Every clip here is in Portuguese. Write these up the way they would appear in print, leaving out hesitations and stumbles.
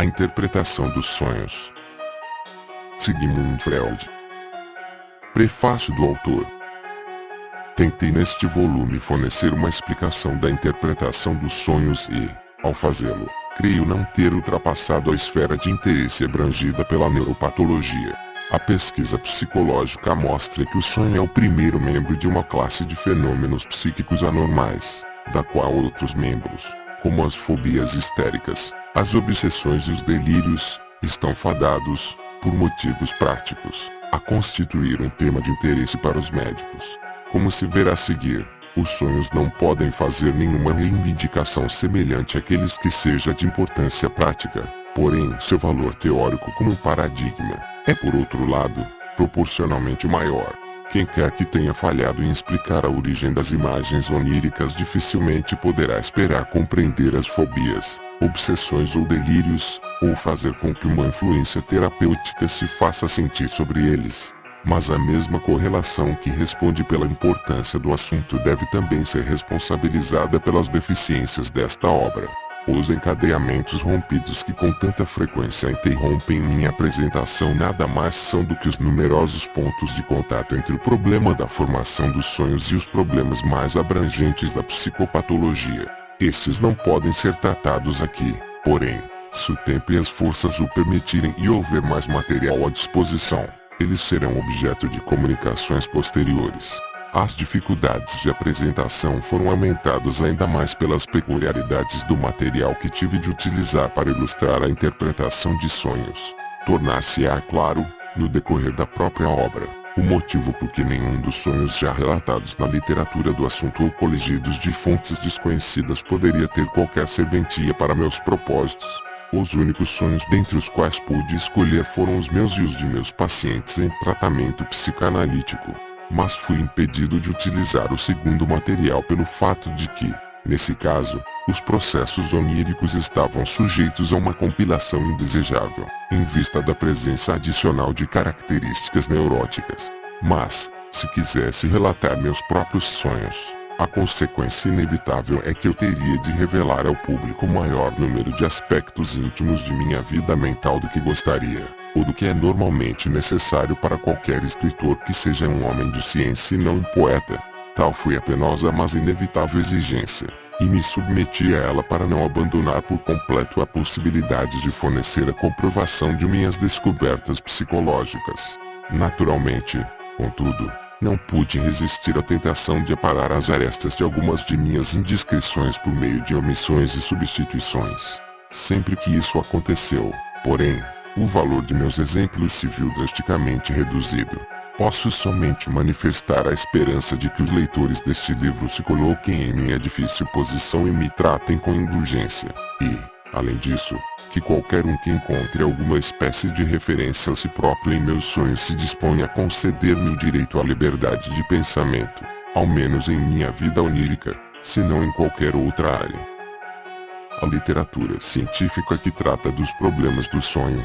A interpretação dos sonhos. Sigmund Freud. Prefácio do autor. Tentei neste volume fornecer uma explicação da interpretação dos sonhos e, ao fazê-lo, creio não ter ultrapassado a esfera de interesse abrangida pela neuropatologia. A pesquisa psicológica mostra que o sonho é o primeiro membro de uma classe de fenômenos psíquicos anormais, da qual outros membros, como as fobias histéricas, as obsessões e os delírios, estão fadados, por motivos práticos, a constituir um tema de interesse para os médicos. Como se verá a seguir, os sonhos não podem fazer nenhuma reivindicação semelhante àqueles que seja de importância prática, porém seu valor teórico como paradigma é, por outro lado, proporcionalmente maior. Quem quer que tenha falhado em explicar a origem das imagens oníricas dificilmente poderá esperar compreender as fobias, obsessões ou delírios, ou fazer com que uma influência terapêutica se faça sentir sobre eles. Mas a mesma correlação que responde pela importância do assunto deve também ser responsabilizada pelas deficiências desta obra. Os encadeamentos rompidos que com tanta frequência interrompem minha apresentação nada mais são do que os numerosos pontos de contato entre o problema da formação dos sonhos e os problemas mais abrangentes da psicopatologia. Estes não podem ser tratados aqui, porém, se o tempo e as forças o permitirem e houver mais material à disposição, eles serão objeto de comunicações posteriores. As dificuldades de apresentação foram aumentadas ainda mais pelas peculiaridades do material que tive de utilizar para ilustrar a interpretação de sonhos. Tornar-se-á claro, no decorrer da própria obra, o motivo por que nenhum dos sonhos já relatados na literatura do assunto ou coligidos de fontes desconhecidas poderia ter qualquer serventia para meus propósitos. Os únicos sonhos dentre os quais pude escolher foram os meus e os de meus pacientes em tratamento psicanalítico. Mas fui impedido de utilizar o segundo material pelo fato de que, nesse caso, os processos oníricos estavam sujeitos a uma compilação indesejável, em vista da presença adicional de características neuróticas. Mas, se quisesse relatar meus próprios sonhos, a consequência inevitável é que eu teria de revelar ao público o maior número de aspectos íntimos de minha vida mental do que gostaria, ou do que é normalmente necessário para qualquer escritor que seja um homem de ciência e não um poeta. Tal foi a penosa mas inevitável exigência, e me submeti a ela para não abandonar por completo a possibilidade de fornecer a comprovação de minhas descobertas psicológicas. Naturalmente, contudo, não pude resistir à tentação de aparar as arestas de algumas de minhas indiscrições por meio de omissões e substituições. Sempre que isso aconteceu, porém, o valor de meus exemplos se viu drasticamente reduzido. Posso somente manifestar a esperança de que os leitores deste livro se coloquem em minha difícil posição e me tratem com indulgência, e, além disso, que qualquer um que encontre alguma espécie de referência a si próprio em meus sonhos se disponha a conceder-me o direito à liberdade de pensamento, ao menos em minha vida onírica, se não em qualquer outra área. A literatura científica que trata dos problemas do sonho.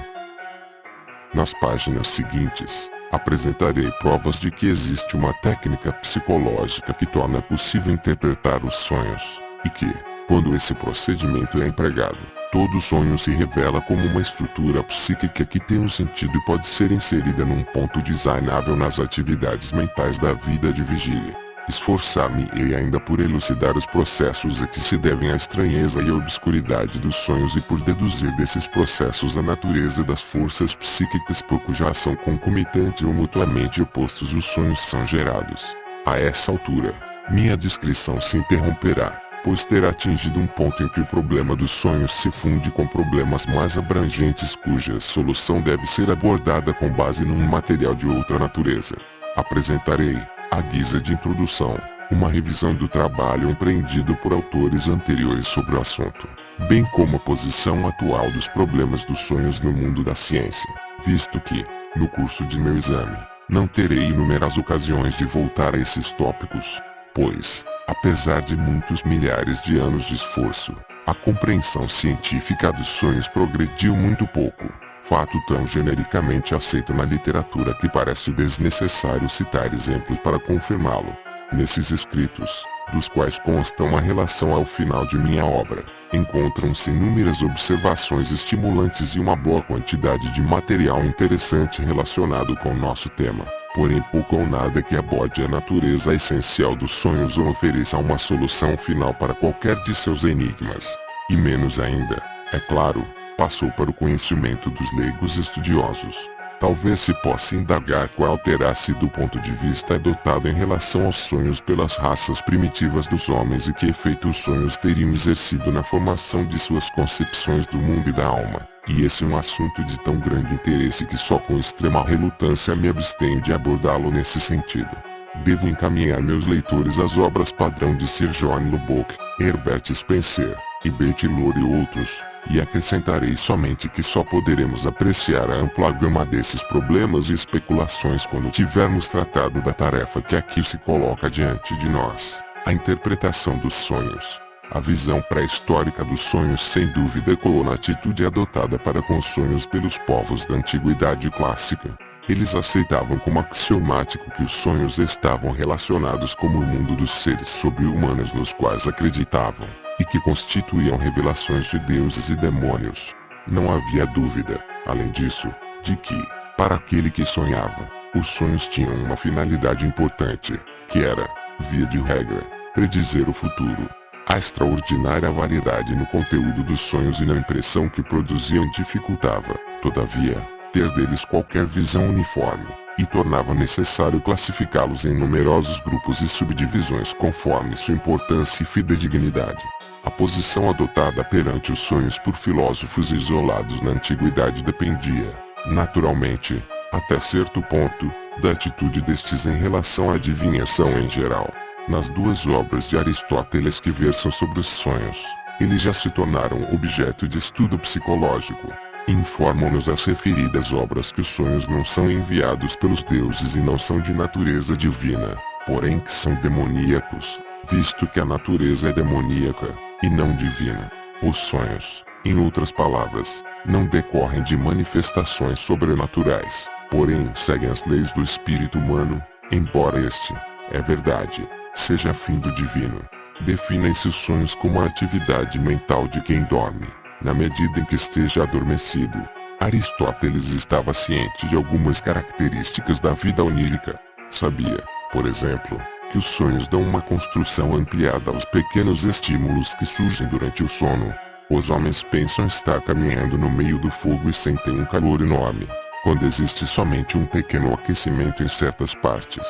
Nas páginas seguintes, apresentarei provas de que existe uma técnica psicológica que torna possível interpretar os sonhos, e que, quando esse procedimento é empregado, todo sonho se revela como uma estrutura psíquica que tem um sentido e pode ser inserida num ponto designável nas atividades mentais da vida de vigília. Esforçar-me-ei ainda por elucidar os processos a que se devem a estranheza e a obscuridade dos sonhos e por deduzir desses processos a natureza das forças psíquicas por cuja ação concomitante ou mutuamente opostos os sonhos são gerados. A essa altura, minha descrição se interromperá, pois terá atingido um ponto em que o problema dos sonhos se funde com problemas mais abrangentes cuja solução deve ser abordada com base num material de outra natureza. Apresentarei, à guisa de introdução, uma revisão do trabalho empreendido por autores anteriores sobre o assunto, bem como a posição atual dos problemas dos sonhos no mundo da ciência, visto que, no curso de meu exame, não terei inúmeras ocasiões de voltar a esses tópicos, pois, apesar de muitos milhares de anos de esforço, a compreensão científica dos sonhos progrediu muito pouco, fato tão genericamente aceito na literatura que parece desnecessário citar exemplos para confirmá-lo. Nesses escritos, dos quais consta uma relação ao final de minha obra, Encontram-se inúmeras observações estimulantes e uma boa quantidade de material interessante relacionado com o nosso tema, porém pouco ou nada que aborde a natureza essencial dos sonhos ou ofereça uma solução final para qualquer de seus enigmas. E menos ainda, é claro, passou para o conhecimento dos leigos estudiosos. Talvez se possa indagar qual terá sido o ponto de vista adotado em relação aos sonhos pelas raças primitivas dos homens e que efeito os sonhos teriam exercido na formação de suas concepções do mundo e da alma. E esse é um assunto de tão grande interesse que só com extrema relutância me abstenho de abordá-lo nesse sentido. Devo encaminhar meus leitores às obras padrão de Sir John Lubbock, Herbert Spencer, e Betty Lord e outros, e acrescentarei somente que só poderemos apreciar a ampla gama desses problemas e especulações quando tivermos tratado da tarefa que aqui se coloca diante de nós, a interpretação dos sonhos. A visão pré-histórica dos sonhos sem dúvida ecoou na atitude adotada para com os sonhos pelos povos da antiguidade clássica. Eles aceitavam como axiomático que os sonhos estavam relacionados com o mundo dos seres sobre-humanos nos quais acreditavam, e que constituíam revelações de deuses e demônios. Não havia dúvida, além disso, de que, para aquele que sonhava, os sonhos tinham uma finalidade importante, que era, via de regra, predizer o futuro. A extraordinária variedade no conteúdo dos sonhos e na impressão que produziam dificultava, todavia, ter deles qualquer visão uniforme, e tornava necessário classificá-los em numerosos grupos e subdivisões conforme sua importância e fidedignidade. A posição adotada perante os sonhos por filósofos isolados na antiguidade dependia, naturalmente, até certo ponto, da atitude destes em relação à adivinhação em geral. Nas duas obras de Aristóteles que versam sobre os sonhos, eles já se tornaram objeto de estudo psicológico. Informam-nos as referidas obras que os sonhos não são enviados pelos deuses e não são de natureza divina, porém que são demoníacos, visto que a natureza é demoníaca, e não divina. Os sonhos, em outras palavras, não decorrem de manifestações sobrenaturais, porém seguem as leis do espírito humano, embora este, é verdade, seja fim do divino. Definem-se os sonhos como a atividade mental de quem dorme, na medida em que esteja adormecido. Aristóteles estava ciente de algumas características da vida onírica. Sabia, por exemplo, que os sonhos dão uma construção ampliada aos pequenos estímulos que surgem durante o sono. Os homens pensam estar caminhando no meio do fogo e sentem um calor enorme, quando existe somente um pequeno aquecimento em certas partes.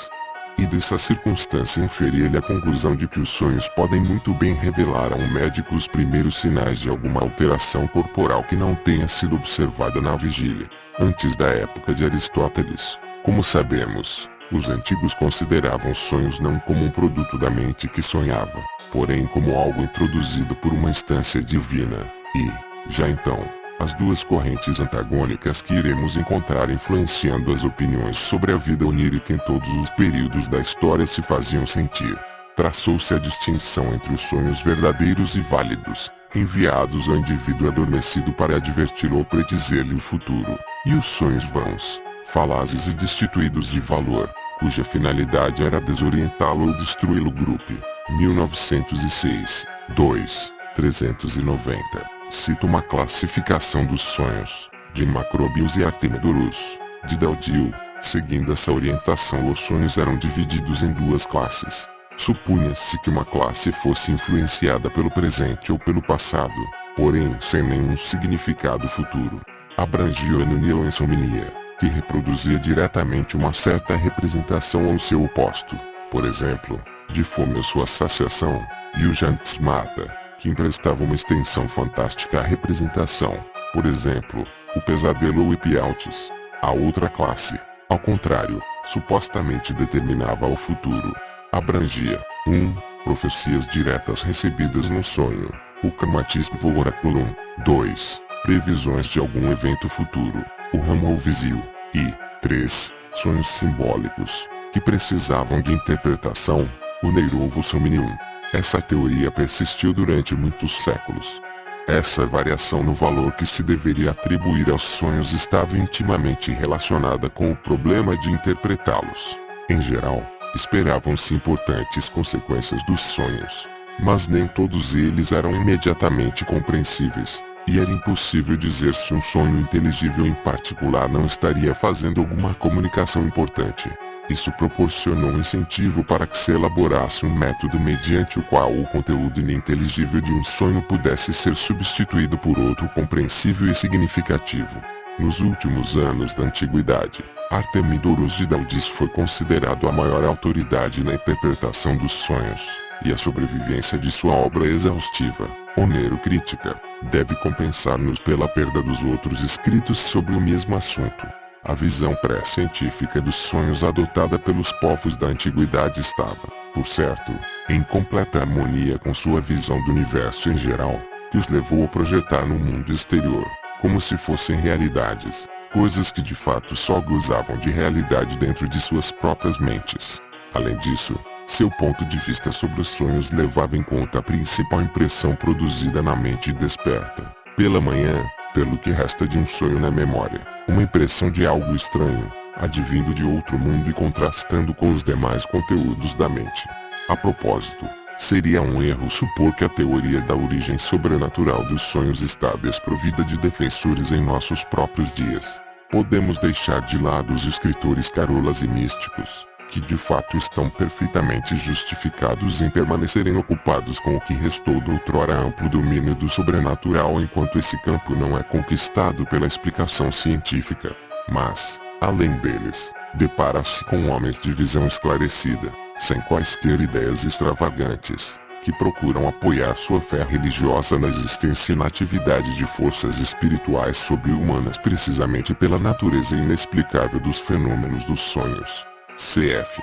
E dessa circunstância inferia-lhe a conclusão de que os sonhos podem muito bem revelar a um médico os primeiros sinais de alguma alteração corporal que não tenha sido observada na vigília. Antes da época de Aristóteles, como sabemos, os antigos consideravam os sonhos não como um produto da mente que sonhava, porém como algo introduzido por uma instância divina, e, já então, as duas correntes antagônicas que iremos encontrar influenciando as opiniões sobre a vida onírica em todos os períodos da história se faziam sentir. Traçou-se a distinção entre os sonhos verdadeiros e válidos, enviados ao indivíduo adormecido para adverti-lo ou predizer-lhe o futuro, e os sonhos vãos, falazes e destituídos de valor, cuja finalidade era desorientá-lo ou destruí-lo. Grupo 1906, 2, 390. Cito uma classificação dos sonhos, de Macrobius e Artemidorus, de Deldio. Seguindo essa orientação, os sonhos eram divididos em duas classes. Supunha-se que uma classe fosse influenciada pelo presente ou pelo passado, porém sem nenhum significado futuro. Abrangia a Neoensomnia, que reproduzia diretamente uma certa representação ao seu oposto, por exemplo, de fome ou sua saciação, e o Jantsmata, que emprestava uma extensão fantástica à representação, por exemplo, o pesadelo ou epialtes. A outra classe, ao contrário, supostamente determinava o futuro. Abrangia 1. Profecias diretas recebidas no sonho, o Chromatismo Oraculum. 2. Previsões de algum evento futuro, o ramo ou vizio. E 3. Sonhos simbólicos, que precisavam de interpretação, o Neirovo Somnium. Essa teoria persistiu durante muitos séculos. Essa variação no valor que se deveria atribuir aos sonhos estava intimamente relacionada com o problema de interpretá-los. Em geral, esperavam-se importantes consequências dos sonhos. mas nem todos eles eram imediatamente compreensíveis, e era impossível dizer se um sonho inteligível em particular não estaria fazendo alguma comunicação importante. Isso proporcionou um incentivo para que se elaborasse um método mediante o qual o conteúdo ininteligível de um sonho pudesse ser substituído por outro compreensível e significativo. Nos últimos anos da antiguidade, Artemidorus de Daudis foi considerado a maior autoridade na interpretação dos sonhos, e a sobrevivência de sua obra exaustiva, Onero-Crítica, deve compensar-nos pela perda dos outros escritos sobre o mesmo assunto. A visão pré-científica dos sonhos adotada pelos povos da antiguidade estava, por certo, em completa harmonia com sua visão do universo em geral, que os levou a projetar no mundo exterior, como se fossem realidades, coisas que de fato só gozavam de realidade dentro de suas próprias mentes. Além disso, seu ponto de vista sobre os sonhos levava em conta a principal impressão produzida na mente desperta, pela manhã, pelo que resta de um sonho na memória, uma impressão de algo estranho, advindo de outro mundo e contrastando com os demais conteúdos da mente. A propósito, seria um erro supor que a teoria da origem sobrenatural dos sonhos está desprovida de defensores em nossos próprios dias. Podemos deixar de lado os escritores carolas e místicos, que de fato estão perfeitamente justificados em permanecerem ocupados com o que restou do outrora amplo domínio do sobrenatural enquanto esse campo não é conquistado pela explicação científica. Mas, além deles, depara-se com homens de visão esclarecida, sem quaisquer ideias extravagantes, que procuram apoiar sua fé religiosa na existência e na atividade de forças espirituais sobre-humanas precisamente pela natureza inexplicável dos fenômenos dos sonhos. C.F.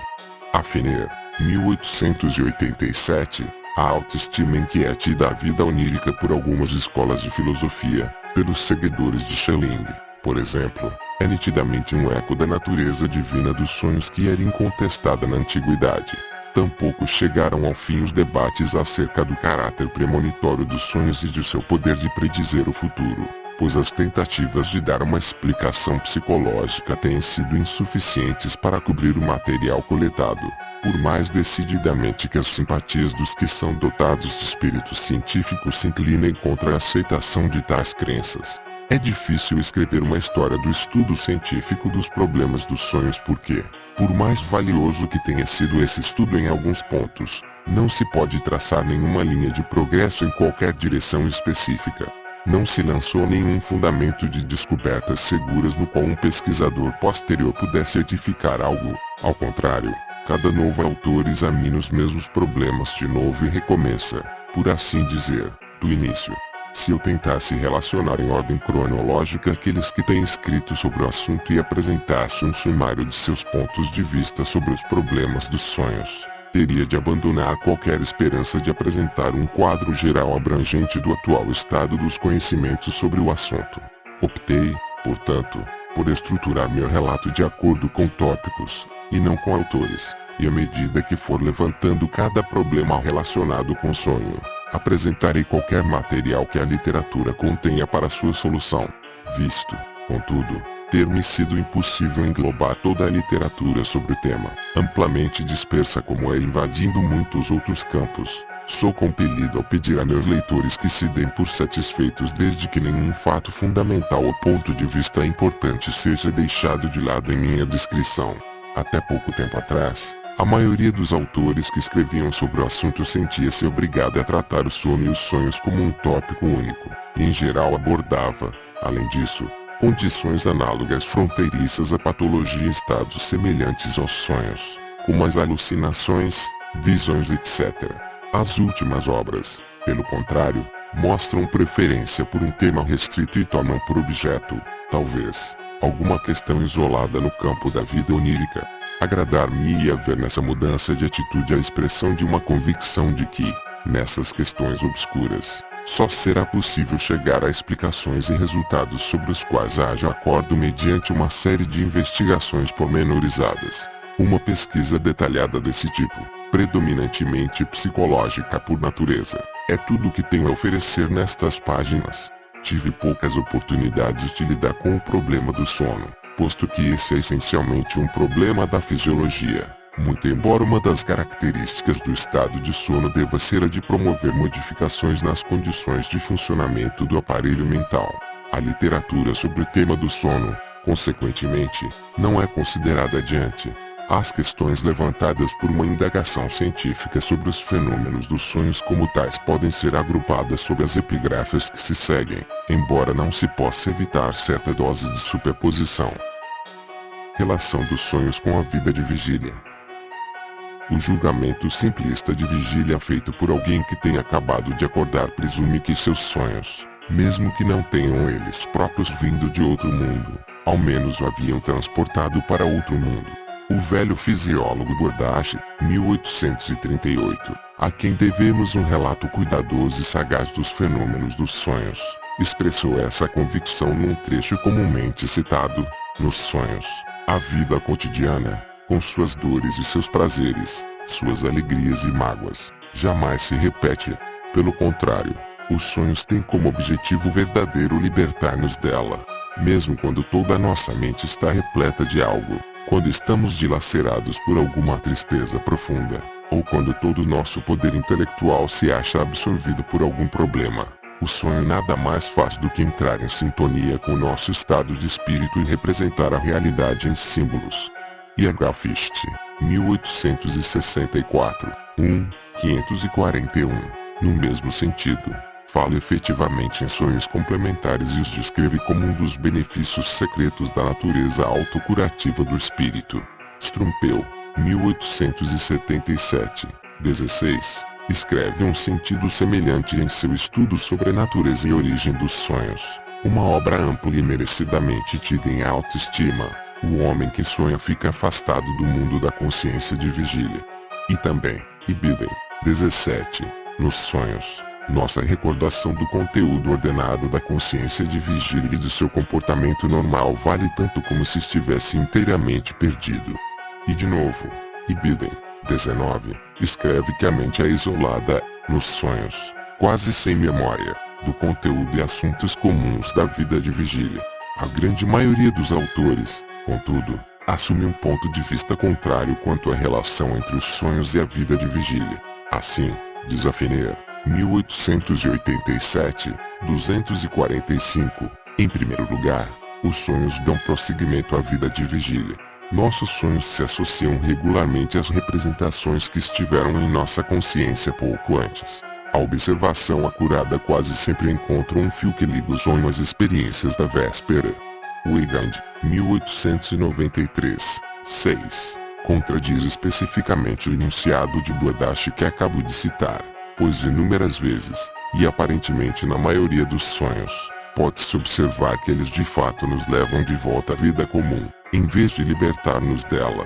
Afner, 1887, a autoestima inquieta da vida onírica por algumas escolas de filosofia, pelos seguidores de Schelling, por exemplo, é nitidamente um eco da natureza divina dos sonhos que era incontestada na antiguidade. Tampouco chegaram ao fim os debates acerca do caráter premonitório dos sonhos e de seu poder de predizer o futuro, pois as tentativas de dar uma explicação psicológica têm sido insuficientes para cobrir o material coletado, por mais decididamente que as simpatias dos que são dotados de espírito científico se inclinem contra a aceitação de tais crenças. É difícil escrever uma história do estudo científico dos problemas dos sonhos porque, por mais valioso que tenha sido esse estudo em alguns pontos, não se pode traçar nenhuma linha de progresso em qualquer direção específica. Não se lançou nenhum fundamento de descobertas seguras no qual um pesquisador posterior pudesse edificar algo. Ao contrário, cada novo autor examina os mesmos problemas de novo e recomeça, por assim dizer, do início. Se eu tentasse relacionar em ordem cronológica aqueles que têm escrito sobre o assunto e apresentasse um sumário de seus pontos de vista sobre os problemas dos sonhos, teria de abandonar qualquer esperança de apresentar um quadro geral abrangente do atual estado dos conhecimentos sobre o assunto. Optei, portanto, por estruturar meu relato de acordo com tópicos, e não com autores, e à medida que for levantando cada problema relacionado com o sonho, apresentarei qualquer material que a literatura contenha para sua solução, visto, contudo, ter-me sido impossível englobar toda a literatura sobre o tema, amplamente dispersa como é invadindo muitos outros campos. Sou compelido a pedir a meus leitores que se deem por satisfeitos desde que nenhum fato fundamental ou ponto de vista importante seja deixado de lado em minha descrição. Até pouco tempo atrás, a maioria dos autores que escreviam sobre o assunto sentia-se obrigada a tratar o sono e os sonhos como um tópico único, e em geral abordava, além disso, condições análogas fronteiriças à patologia e estados semelhantes aos sonhos, como as alucinações, visões etc. As últimas obras, pelo contrário, mostram preferência por um tema restrito e tomam por objeto, talvez, alguma questão isolada no campo da vida onírica. Agradar-me-ia ver nessa mudança de atitude a expressão de uma convicção de que, nessas questões obscuras, só será possível chegar a explicações e resultados sobre os quais haja acordo mediante uma série de investigações pormenorizadas. Uma pesquisa detalhada desse tipo, predominantemente psicológica por natureza, é tudo o que tenho a oferecer nestas páginas. Tive poucas oportunidades de lidar com o problema do sono, posto que esse é essencialmente um problema da fisiologia, Muito embora uma das características do estado de sono deva ser a de promover modificações nas condições de funcionamento do aparelho mental, a literatura sobre o tema do sono, consequentemente, não é considerada adiante. As questões levantadas por uma indagação científica sobre os fenômenos dos sonhos como tais podem ser agrupadas sob as epígrafes que se seguem, embora não se possa evitar certa dose de superposição. Relação dos sonhos com a vida de vigília. O julgamento simplista de vigília feito por alguém que tenha acabado de acordar presume que seus sonhos, mesmo que não tenham eles próprios vindo de outro mundo, ao menos o haviam transportado para outro mundo. O velho fisiólogo Gordache, 1838, a quem devemos um relato cuidadoso e sagaz dos fenômenos dos sonhos, expressou essa convicção num trecho comumente citado: nos sonhos, a vida cotidiana, com suas dores e seus prazeres, suas alegrias e mágoas, jamais se repete. Pelo contrário, os sonhos têm como objetivo verdadeiro libertar-nos dela, mesmo quando toda a nossa mente está repleta de algo, quando estamos dilacerados por alguma tristeza profunda, ou quando todo o nosso poder intelectual se acha absorvido por algum problema. O sonho nada mais faz do que entrar em sintonia com o nosso estado de espírito e representar a realidade em símbolos. I.H. Fichte, 1864, 541. No mesmo sentido, fala efetivamente em sonhos complementares e os descreve como um dos benefícios secretos da natureza autocurativa do espírito. Strumpel, 1877, 16, escreve um sentido semelhante em seu estudo sobre a natureza e origem dos sonhos, uma obra ampla e merecidamente tida em alta estima. O homem que sonha fica afastado do mundo da consciência de vigília. E também, Ibidem, 17, nos sonhos, nossa recordação do conteúdo ordenado da consciência de vigília e de seu comportamento normal vale tanto como se estivesse inteiramente perdido. E de novo, Ibidem, 19, escreve que a mente é isolada, nos sonhos, quase sem memória, do conteúdo e assuntos comuns da vida de vigília. A grande maioria dos autores, contudo, assume um ponto de vista contrário quanto à relação entre os sonhos e a vida de vigília. Assim, diz Afiner, 1887, 245, em primeiro lugar, os sonhos dão prosseguimento à vida de vigília. Nossos sonhos se associam regularmente às representações que estiveram em nossa consciência pouco antes. A observação acurada quase sempre encontra um fio que liga o sonho às experiências da véspera. Weigand, 1893, 6, contradiz especificamente o enunciado de Gordache que acabo de citar, pois inúmeras vezes, e aparentemente na maioria dos sonhos, pode-se observar que eles de fato nos levam de volta à vida comum, em vez de libertar-nos dela.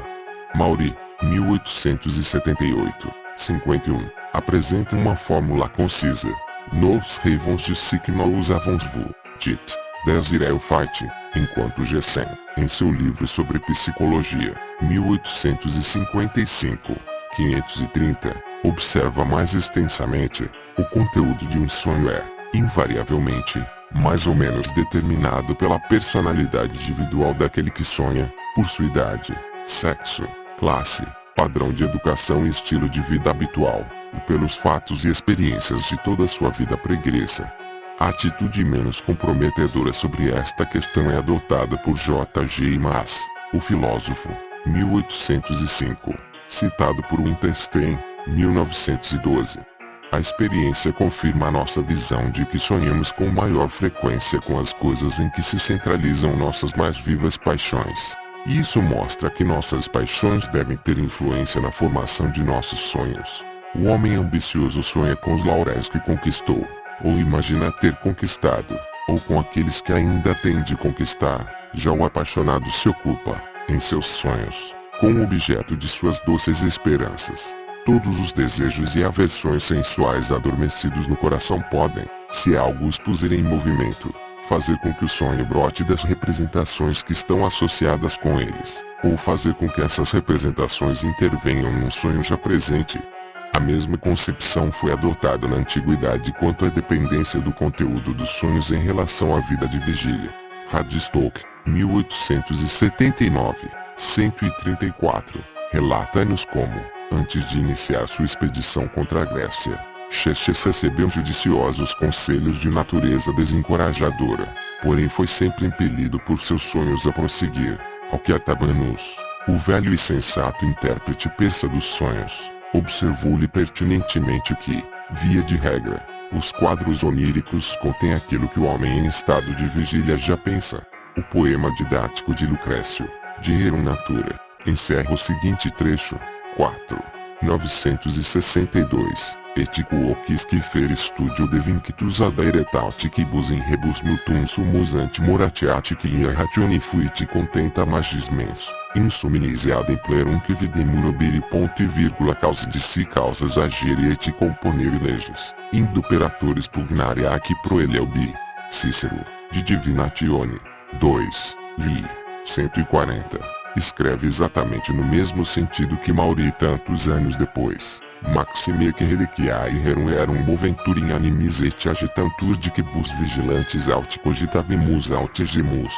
Maury, 1878, 51, apresenta uma fórmula concisa. Nous rêvons de ce que nous avons vu, dit Desiree Fight, enquanto Gessen, em seu livro sobre psicologia, 1855, 530, observa mais extensamente, o conteúdo de um sonho é, invariavelmente, mais ou menos determinado pela personalidade individual daquele que sonha, por sua idade, sexo, classe, padrão de educação e estilo de vida habitual, e pelos fatos e experiências de toda a sua vida pregressa. A atitude menos comprometedora sobre esta questão é adotada por J. G. Mas, o filósofo, 1805, citado por Wittgenstein, 1912. A experiência confirma a nossa visão de que sonhamos com maior frequência com as coisas em que se centralizam nossas mais vivas paixões. E isso mostra que nossas paixões devem ter influência na formação de nossos sonhos. O homem ambicioso sonha com os lauréis que conquistou, ou imagina ter conquistado, ou com aqueles que ainda tem de conquistar. Já o apaixonado se ocupa, em seus sonhos, com o objeto de suas doces esperanças. Todos os desejos e aversões sensuais adormecidos no coração podem, se algo os puser em movimento, fazer com que o sonho brote das representações que estão associadas com eles, ou fazer com que essas representações intervenham num sonho já presente. A mesma concepção foi adotada na antiguidade quanto à dependência do conteúdo dos sonhos em relação à vida de vigília. Radstock, 1879, 134. relata-nos como, antes de iniciar sua expedição contra a Grécia, Xerxes recebeu judiciosos conselhos de natureza desencorajadora, porém foi sempre impelido por seus sonhos a prosseguir, ao que Artabanus, o velho e sensato intérprete persa dos sonhos, observou-lhe pertinentemente que, via de regra, os quadros oníricos contêm aquilo que o homem em estado de vigília já pensa. O poema didático de Lucrécio, de Rerum Natura, encerra o seguinte trecho: 4. 962. Et quo quisque fer studio de vinctus ad aeretauticibus in rebus mutum sumus ante moratiatic in ratione fuit contenta magis mens. Insuminise ad implerum que videmur obiri ponto e vírgula causa de si causas agere et componere leges. Induperatores pugnare ac proele obi. Cícero, de Divinatione. 2. Li. 140. Escreve exatamente no mesmo sentido que Mauri tantos anos depois. Maxime que reliquiae rerum erum moventur in animis et agitantur dicibus vigilantes aut cogitavimus aut egemus.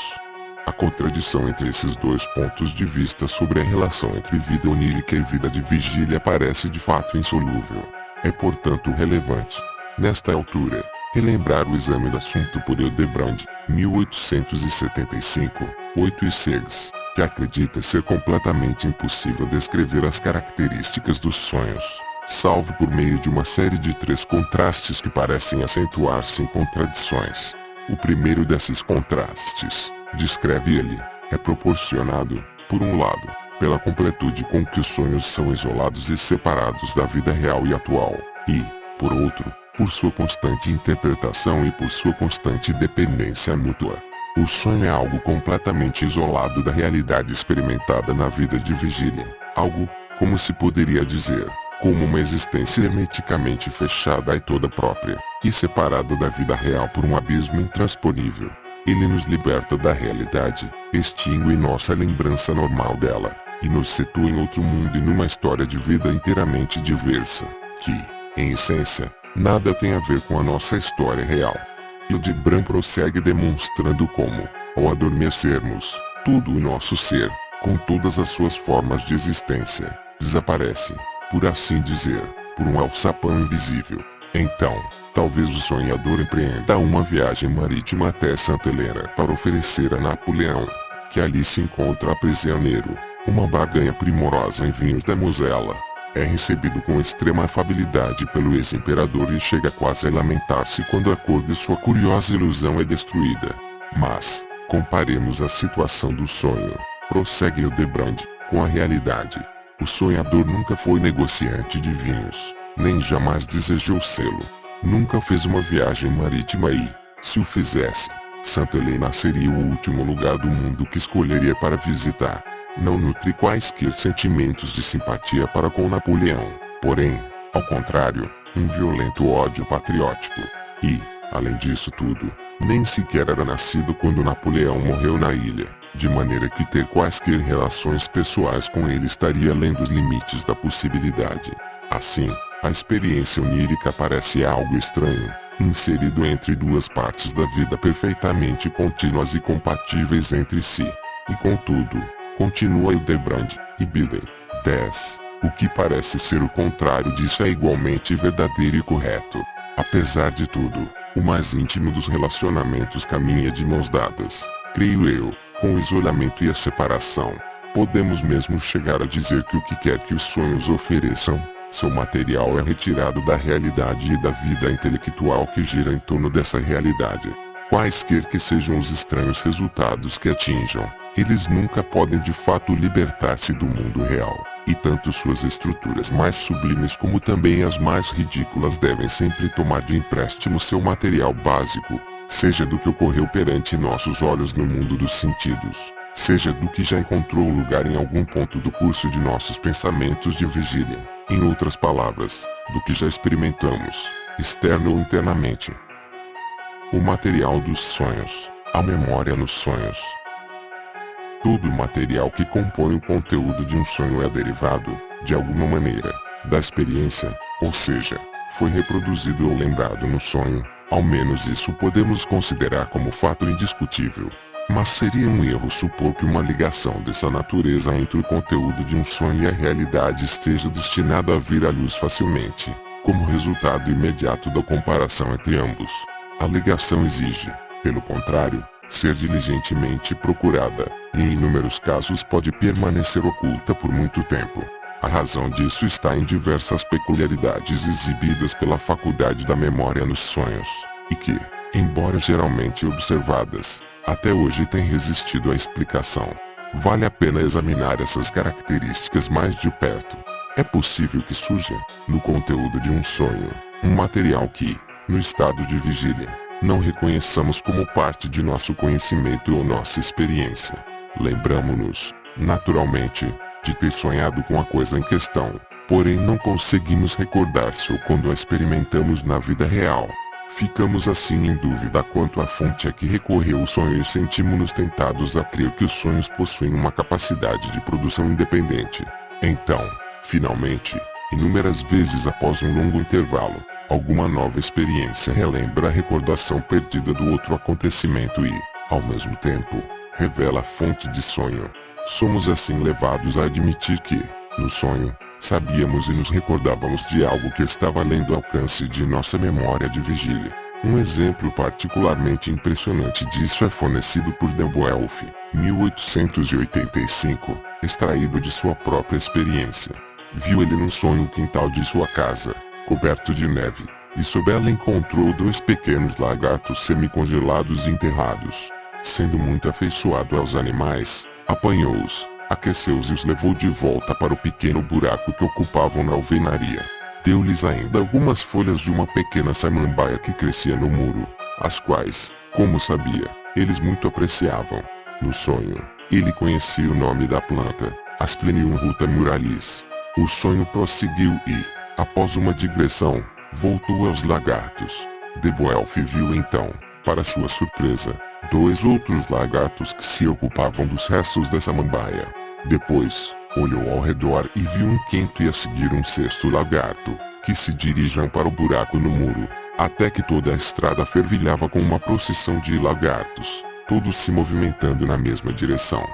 A contradição entre esses dois pontos de vista sobre a relação entre vida onírica e vida de vigília parece de fato insolúvel. É portanto relevante, nesta altura, relembrar o exame do assunto por Hildebrand, 1875, 8 e segs, que acredita ser completamente impossível descrever as características dos sonhos, salvo por meio de uma série de 3 contrastes que parecem acentuar-se em contradições. O primeiro desses contrastes, descreve ele, é proporcionado, por um lado, pela completude com que os sonhos são isolados e separados da vida real e atual, e, por outro, por sua constante interpretação e por sua constante dependência mútua. O sonho é algo completamente isolado da realidade experimentada na vida de vigília, algo, como se poderia dizer, como uma existência hermeticamente fechada e toda própria, e separado da vida real por um abismo intransponível. Ele nos liberta da realidade, extingue nossa lembrança normal dela, e nos situa em outro mundo e numa história de vida inteiramente diversa, que, em essência, nada tem a ver com a nossa história real. Hildebrand prossegue demonstrando como, ao adormecermos, tudo o nosso ser, com todas as suas formas de existência, desaparece, por assim dizer, por um alçapão invisível. Então, talvez o sonhador empreenda uma viagem marítima até Santa Helena para oferecer a Napoleão, que ali se encontra prisioneiro, uma barganha primorosa em vinhos da Mosela. É recebido com extrema afabilidade pelo ex-imperador e chega quase a lamentar-se quando a cor de sua curiosa ilusão é destruída. Mas, comparemos a situação do sonho, prossegue Hildebrand, com a realidade. O sonhador nunca foi negociante de vinhos, nem jamais desejou sê-lo. Nunca fez uma viagem marítima e, se o fizesse, Santa Helena seria o último lugar do mundo que escolheria para visitar. Não nutre quaisquer sentimentos de simpatia para com Napoleão, porém, ao contrário, um violento ódio patriótico. E, além disso tudo, nem sequer era nascido quando Napoleão morreu na ilha, de maneira que ter quaisquer relações pessoais com ele estaria além dos limites da possibilidade. Assim, a experiência onírica parece algo estranho, inserido entre duas partes da vida perfeitamente contínuas e compatíveis entre si. E contudo, continua Hildebrand, e Biden. 10. O que parece ser o contrário disso é igualmente verdadeiro e correto. Apesar de tudo, o mais íntimo dos relacionamentos caminha de mãos dadas, creio eu, com o isolamento e a separação. Podemos mesmo chegar a dizer que o que quer que os sonhos ofereçam, seu material é retirado da realidade e da vida intelectual que gira em torno dessa realidade. Quaisquer que sejam os estranhos resultados que atinjam, eles nunca podem de fato libertar-se do mundo real, e tanto suas estruturas mais sublimes como também as mais ridículas devem sempre tomar de empréstimo seu material básico, seja do que ocorreu perante nossos olhos no mundo dos sentidos, seja do que já encontrou lugar em algum ponto do curso de nossos pensamentos de vigília, em outras palavras, do que já experimentamos, externo ou internamente. O material dos sonhos, a memória nos sonhos. Todo o material que compõe o conteúdo de um sonho é derivado, de alguma maneira, da experiência, ou seja, foi reproduzido ou lembrado no sonho, ao menos isso podemos considerar como fato indiscutível. Mas seria um erro supor que uma ligação dessa natureza entre o conteúdo de um sonho e a realidade esteja destinada a vir à luz facilmente, como resultado imediato da comparação entre ambos. A ligação exige, pelo contrário, ser diligentemente procurada, e em inúmeros casos pode permanecer oculta por muito tempo. A razão disso está em diversas peculiaridades exibidas pela faculdade da memória nos sonhos, e que, embora geralmente observadas, até hoje têm resistido à explicação. Vale a pena examinar essas características mais de perto. É possível que surja, no conteúdo de um sonho, um material que, no estado de vigília, não reconheçamos como parte de nosso conhecimento ou nossa experiência. Lembramo-nos, naturalmente, de ter sonhado com a coisa em questão, porém não conseguimos recordar-se ou quando a experimentamos na vida real. Ficamos assim em dúvida quanto à fonte a que recorreu o sonho e sentimos-nos tentados a crer que os sonhos possuem uma capacidade de produção independente. Então, finalmente, inúmeras vezes após um longo intervalo, alguma nova experiência relembra a recordação perdida do outro acontecimento e, ao mesmo tempo, revela a fonte de sonho. Somos assim levados a admitir que, no sonho, sabíamos e nos recordávamos de algo que estava além do alcance de nossa memória de vigília. Um exemplo particularmente impressionante disso é fornecido por Beowulf, 1885, extraído de sua própria experiência. Viu ele num sonho o quintal de sua casa, coberto de neve, e sob ela encontrou dois pequenos lagartos semicongelados e enterrados. Sendo muito afeiçoado aos animais, apanhou-os, aqueceu-os e os levou de volta para o pequeno buraco que ocupavam na alvenaria. Deu-lhes ainda algumas folhas de uma pequena samambaia que crescia no muro, as quais, como sabia, eles muito apreciavam. No sonho, ele conhecia o nome da planta, Asplenium rudimentalis. O sonho prosseguiu e, após uma digressão, voltou aos lagartos. Beowulf viu então, para sua surpresa, dois outros lagartos que se ocupavam dos restos da samambaia. Depois, olhou ao redor e viu um quinto e a seguir um sexto lagarto, que se dirigiam para o buraco no muro, até que toda a estrada fervilhava com uma procissão de lagartos, todos se movimentando na mesma direção.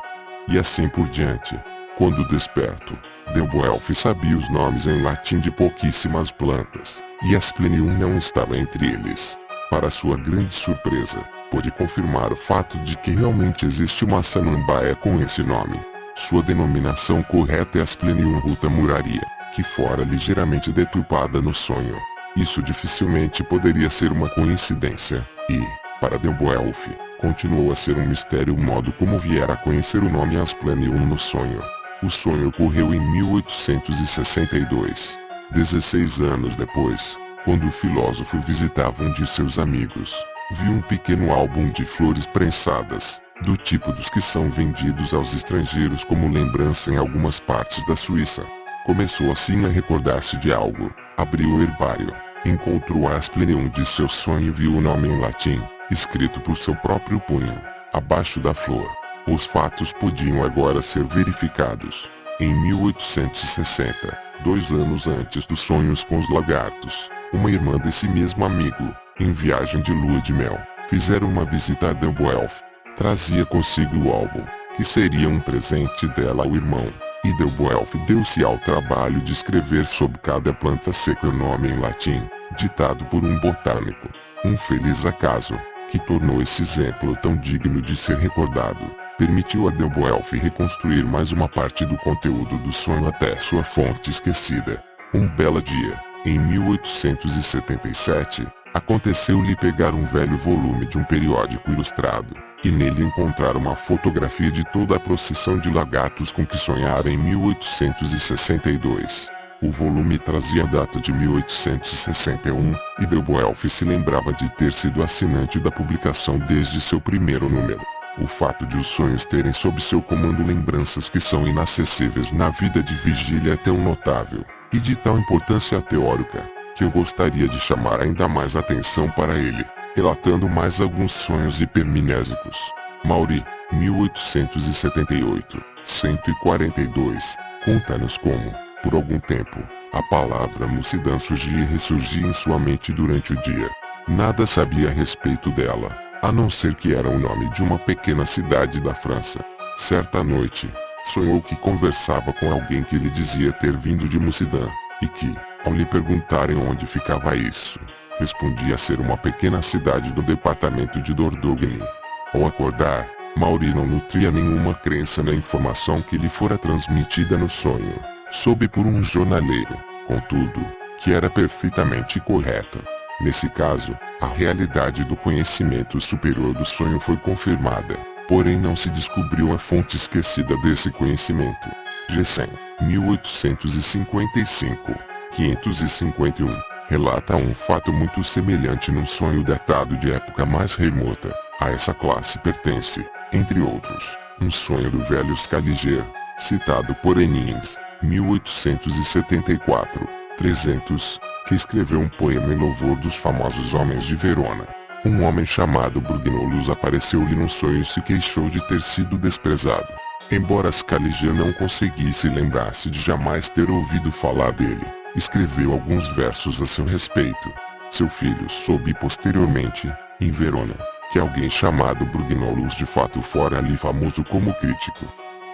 E assim por diante. Quando desperto, Beowulf sabia os nomes em latim de pouquíssimas plantas, e Asplenium não estava entre eles. Para sua grande surpresa, pôde confirmar o fato de que realmente existe uma samambaia com esse nome. Sua denominação correta é Asplenium rudimentaria, que fora ligeiramente deturpada no sonho. Isso dificilmente poderia ser uma coincidência, e, para Beowulf, continuou a ser um mistério o modo como viera a conhecer o nome Asplenium no sonho. O sonho ocorreu em 1862, 16 anos depois. Quando o filósofo visitava um de seus amigos, viu um pequeno álbum de flores prensadas, do tipo dos que são vendidos aos estrangeiros como lembrança em algumas partes da Suíça. Começou assim a recordar-se de algo, abriu o herbário, encontrou a Asplenium de seu sonho e viu o nome em latim, escrito por seu próprio punho, abaixo da flor. Os fatos podiam agora ser verificados. Em 1860, 2 anos antes dos sonhos com os lagartos, uma irmã desse mesmo amigo, em viagem de lua de mel, fizeram uma visita a Beowulf. Trazia consigo o álbum, que seria um presente dela ao irmão, e Beowulf deu-se ao trabalho de escrever sobre cada planta seca o nome em latim, ditado por um botânico. Um feliz acaso, que tornou esse exemplo tão digno de ser recordado, permitiu a Beowulf reconstruir mais uma parte do conteúdo do sonho até sua fonte esquecida. Um belo dia, em 1877, aconteceu-lhe pegar um velho volume de um periódico ilustrado, e nele encontrar uma fotografia de toda a procissão de lagartos com que sonhara em 1862. O volume trazia a data de 1861, e Beowulf se lembrava de ter sido assinante da publicação desde seu primeiro número. O fato de os sonhos terem sob seu comando lembranças que são inacessíveis na vida de vigília é tão notável, e de tal importância teórica, que eu gostaria de chamar ainda mais atenção para ele, relatando mais alguns sonhos hipermnésicos. Mauri, 1878, 142, conta-nos como, por algum tempo, a palavra Mucidã surgia e ressurgia em sua mente durante o dia. Nada sabia a respeito dela, a não ser que era o nome de uma pequena cidade da França. Certa noite, sonhou que conversava com alguém que lhe dizia ter vindo de Mussidan, e que, ao lhe perguntarem onde ficava isso, respondia ser uma pequena cidade do departamento de Dordogne. Ao acordar, Maury não nutria nenhuma crença na informação que lhe fora transmitida no sonho. Soube por um jornaleiro, contudo, que era perfeitamente correta. Nesse caso, a realidade do conhecimento superior do sonho foi confirmada, porém não se descobriu a fonte esquecida desse conhecimento. Gessen, 1855, 551, relata um fato muito semelhante num sonho datado de época mais remota. A essa classe pertence, entre outros, um sonho do velho Scaliger, citado por Hennings, 1874, 300, que escreveu um poema em louvor dos famosos homens de Verona. Um homem chamado Brugnolus apareceu-lhe num sonho e se queixou de ter sido desprezado. Embora Scaliger não conseguisse lembrar-se de jamais ter ouvido falar dele, escreveu alguns versos a seu respeito. Seu filho soube posteriormente, em Verona, que alguém chamado Brugnolus de fato fora ali famoso como crítico.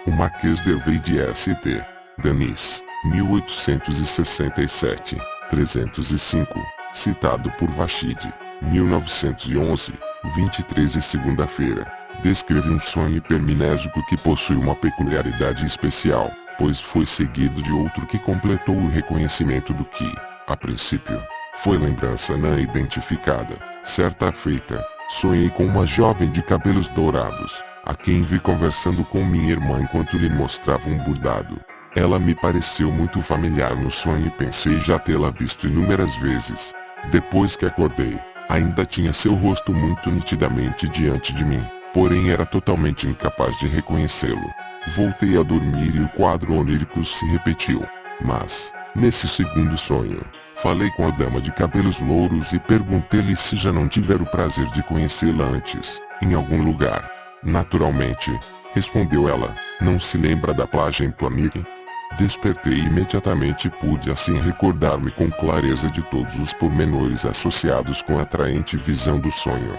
O Marquês d'Hervey de St. Denis, 1867, 305, citado por Vachid, 1911, 23 e segunda-feira, descreve um sonho hipermnésico que possui uma peculiaridade especial, pois foi seguido de outro que completou o reconhecimento do que, a princípio, foi lembrança não identificada. Certa feita, sonhei com uma jovem de cabelos dourados, a quem vi conversando com minha irmã enquanto lhe mostrava um bordado. Ela me pareceu muito familiar no sonho e pensei já tê-la visto inúmeras vezes. Depois que acordei, ainda tinha seu rosto muito nitidamente diante de mim, porém era totalmente incapaz de reconhecê-lo. Voltei a dormir e o quadro onírico se repetiu. Mas, nesse segundo sonho, falei com a dama de cabelos louros e perguntei-lhe se já não tivera o prazer de conhecê-la antes, em algum lugar. Naturalmente, respondeu ela, não se lembra da plaja em Planire? Despertei e imediatamente pude assim recordar-me com clareza de todos os pormenores associados com a atraente visão do sonho.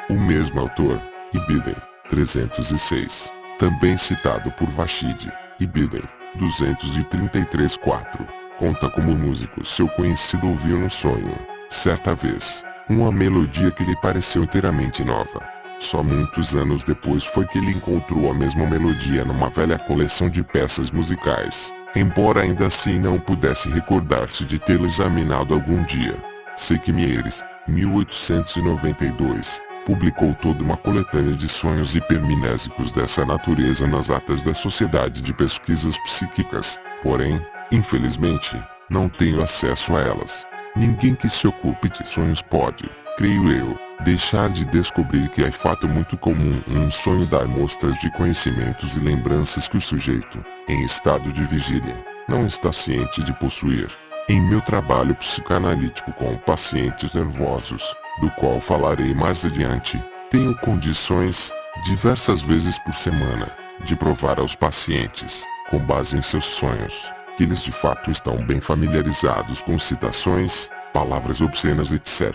O mesmo autor, Ibidem, 306, também citado por Vachid, Ibidem, 233-4, conta como músico seu conhecido ouviu no sonho, certa vez, uma melodia que lhe pareceu inteiramente nova. Só muitos anos depois foi que ele encontrou a mesma melodia numa velha coleção de peças musicais, embora ainda assim não pudesse recordar-se de tê-lo examinado algum dia. Sei que Mieres, 1892, publicou toda uma coletânea de sonhos hipermnésicos dessa natureza nas atas da Sociedade de Pesquisas Psíquicas, porém, infelizmente, não tenho acesso a elas. Ninguém que se ocupe de sonhos pode, creio eu, deixar de descobrir que é fato muito comum um sonho dar mostras de conhecimentos e lembranças que o sujeito, em estado de vigília, não está ciente de possuir. Em meu trabalho psicanalítico com pacientes nervosos, do qual falarei mais adiante, tenho condições, diversas vezes por semana, de provar aos pacientes, com base em seus sonhos, que eles de fato estão bem familiarizados com citações, palavras obscenas etc.,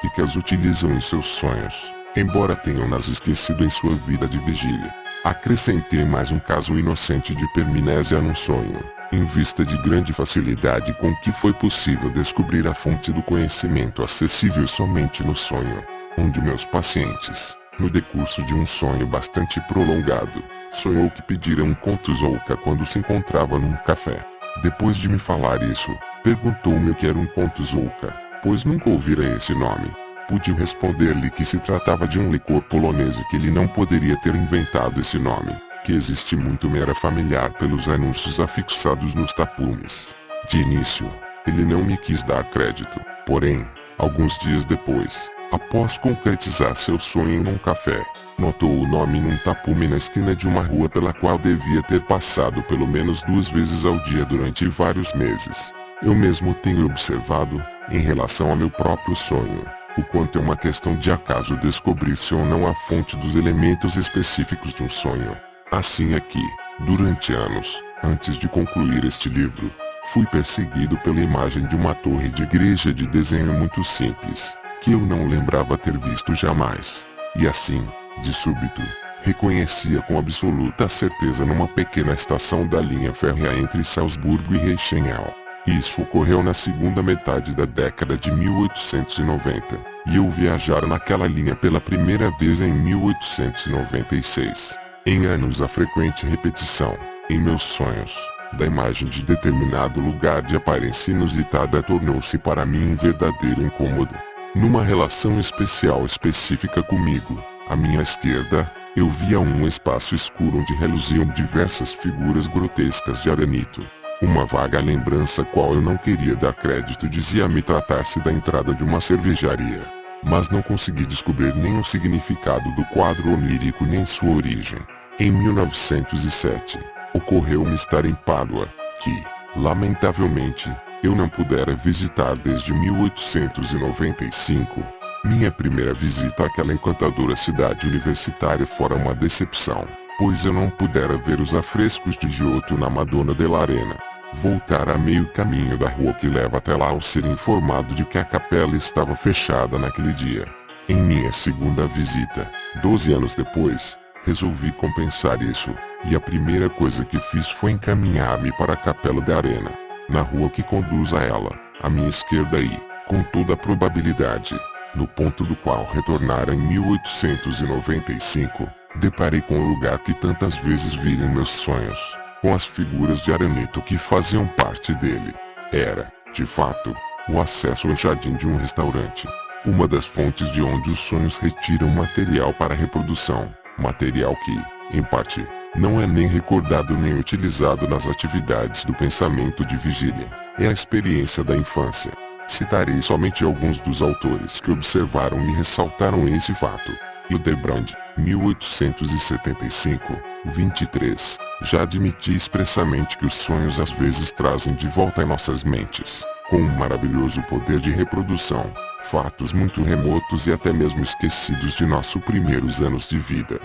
e que as utilizam em seus sonhos, embora tenham-nas esquecido em sua vida de vigília. Acrescentei mais um caso inocente de hipermnésia num sonho, em vista de grande facilidade com que foi possível descobrir a fonte do conhecimento acessível somente no sonho, onde meus pacientes, no decurso de um sonho bastante prolongado, sonhou que pediram um conto Zouka quando se encontrava num café. Depois de me falar isso, perguntou-me o que era um conto Zouka, pois nunca ouvira esse nome. Pude responder-lhe que se tratava de um licor polonês e que ele não poderia ter inventado esse nome, que existe muito me era familiar pelos anúncios afixados nos tapumes. De início, ele não me quis dar crédito, porém, alguns dias depois, após concretizar seu sonho em um café, notou o nome num tapume na esquina de uma rua pela qual devia ter passado pelo menos 2 vezes ao dia durante vários meses. Eu mesmo tenho observado, em relação ao meu próprio sonho, o quanto é uma questão de acaso descobrir se ou não a fonte dos elementos específicos de um sonho. Assim é que, durante anos, antes de concluir este livro, fui perseguido pela imagem de uma torre de igreja de desenho muito simples, que eu não lembrava ter visto jamais. E assim, de súbito, reconhecia com absoluta certeza numa pequena estação da linha férrea entre Salzburgo e Reichenau. Isso ocorreu na segunda metade da década de 1890, e eu viajara naquela linha pela primeira vez em 1896. Em anos a frequente repetição, em meus sonhos, da imagem de determinado lugar de aparência inusitada tornou-se para mim um verdadeiro incômodo. Numa relação especial específica comigo, à minha esquerda, eu via um espaço escuro onde reluziam diversas figuras grotescas de arenito. Uma vaga lembrança qual eu não queria dar crédito dizia-me tratar-se da entrada de uma cervejaria. Mas não consegui descobrir nem o significado do quadro onírico nem sua origem. Em 1907, ocorreu-me estar em Pádua, que, lamentavelmente, eu não pudera visitar desde 1895. Minha primeira visita àquela encantadora cidade universitária fora uma decepção, pois eu não pudera ver os afrescos de Giotto na Madonna dell'Arena. Voltar a meio caminho da rua que leva até lá ao ser informado de que a capela estava fechada naquele dia. Em minha segunda visita, 12 anos depois, resolvi compensar isso, e a primeira coisa que fiz foi encaminhar-me para a capela da Arena, na rua que conduz a ela, à minha esquerda e, com toda a probabilidade, no ponto do qual retornara em 1895, deparei com o lugar que tantas vezes vi em meus sonhos, com as figuras de arenito que faziam parte dele. Era, de fato, o acesso ao jardim de um restaurante, uma das fontes de onde os sonhos retiram material para reprodução, material que, em parte, não é nem recordado nem utilizado nas atividades do pensamento de vigília. É a experiência da infância. Citarei somente alguns dos autores que observaram e ressaltaram esse fato. Hildebrand, 1875, 23. Já admiti expressamente que os sonhos às vezes trazem de volta em nossas mentes, com um maravilhoso poder de reprodução, fatos muito remotos e até mesmo esquecidos de nossos primeiros anos de vida.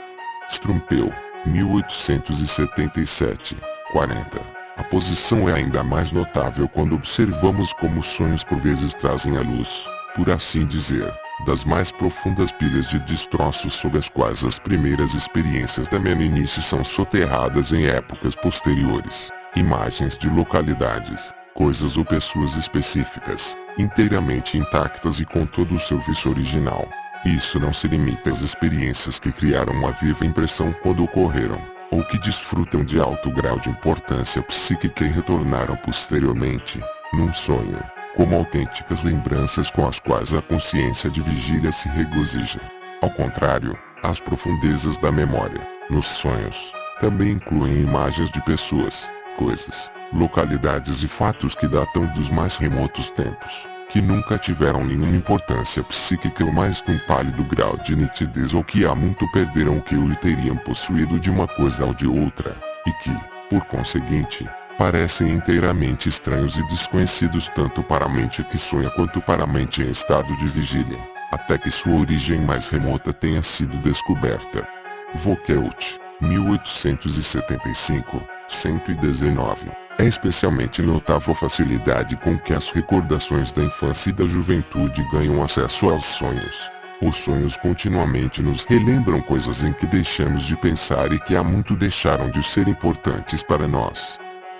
Strumpel, 1877, 40. A posição é ainda mais notável quando observamos como os sonhos por vezes trazem à luz, por assim dizer, das mais profundas pilhas de destroços sob as quais as primeiras experiências da meninice são soterradas em épocas posteriores, imagens de localidades, coisas ou pessoas específicas, inteiramente intactas e com todo o seu vício original. Isso não se limita às experiências que criaram uma viva impressão quando ocorreram, ou que desfrutam de alto grau de importância psíquica e retornaram posteriormente, num sonho, como autênticas lembranças com as quais a consciência de vigília se regozija. Ao contrário, as profundezas da memória, nos sonhos, também incluem imagens de pessoas, coisas, localidades e fatos que datam dos mais remotos tempos, que nunca tiveram nenhuma importância psíquica ou mais que um pálido grau de nitidez ou que há muito perderam o que o teriam possuído de uma coisa ou de outra, e que, por conseguinte, parecem inteiramente estranhos e desconhecidos tanto para a mente que sonha quanto para a mente em estado de vigília, até que sua origem mais remota tenha sido descoberta. Vogeldt, 1875, 119. É especialmente notável a facilidade com que as recordações da infância e da juventude ganham acesso aos sonhos. Os sonhos continuamente nos relembram coisas em que deixamos de pensar e que há muito deixaram de ser importantes para nós.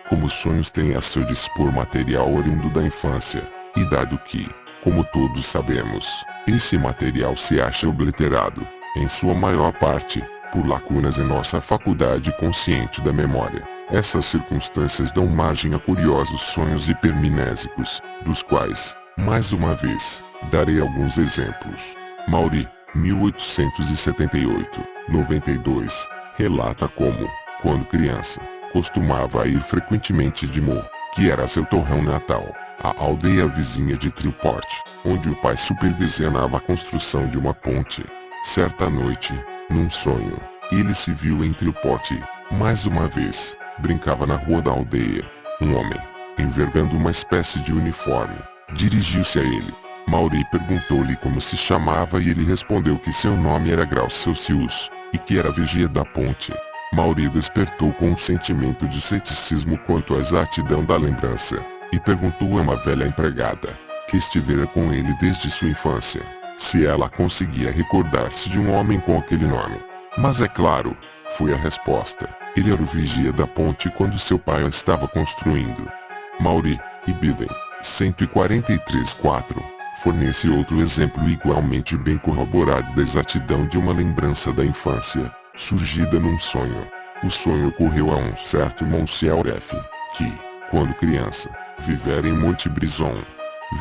Como os sonhos têm a seu dispor material oriundo da infância, e dado que, como todos sabemos, esse material se acha obliterado, em sua maior parte, por lacunas em nossa faculdade consciente da memória, essas circunstâncias dão margem a curiosos sonhos hipermnésicos, dos quais, mais uma vez, darei alguns exemplos. Maury, 1878, 92, relata como, quando criança, costumava ir frequentemente de Mo, que era seu torrão natal, à aldeia vizinha de Triport, onde o pai supervisionava a construção de uma ponte. Certa noite, num sonho, ele se viu em Triport e, mais uma vez, brincava na rua da aldeia. Um homem, envergando uma espécie de uniforme, dirigiu-se a ele. Maury perguntou-lhe como se chamava e ele respondeu que seu nome era Grau Celsius, e que era vigia da ponte. Maury despertou com um sentimento de ceticismo quanto à exatidão da lembrança, e perguntou a uma velha empregada, que estivera com ele desde sua infância, se ela conseguia recordar-se de um homem com aquele nome. Mas é claro, foi a resposta. Ele era o vigia da ponte quando seu pai a estava construindo. Maury e Biden, 143-4, fornece outro exemplo igualmente bem corroborado da exatidão de uma lembrança da infância, surgida num sonho. O sonho ocorreu a um certo Monsieur F., que, quando criança, vivera em Monte Brison.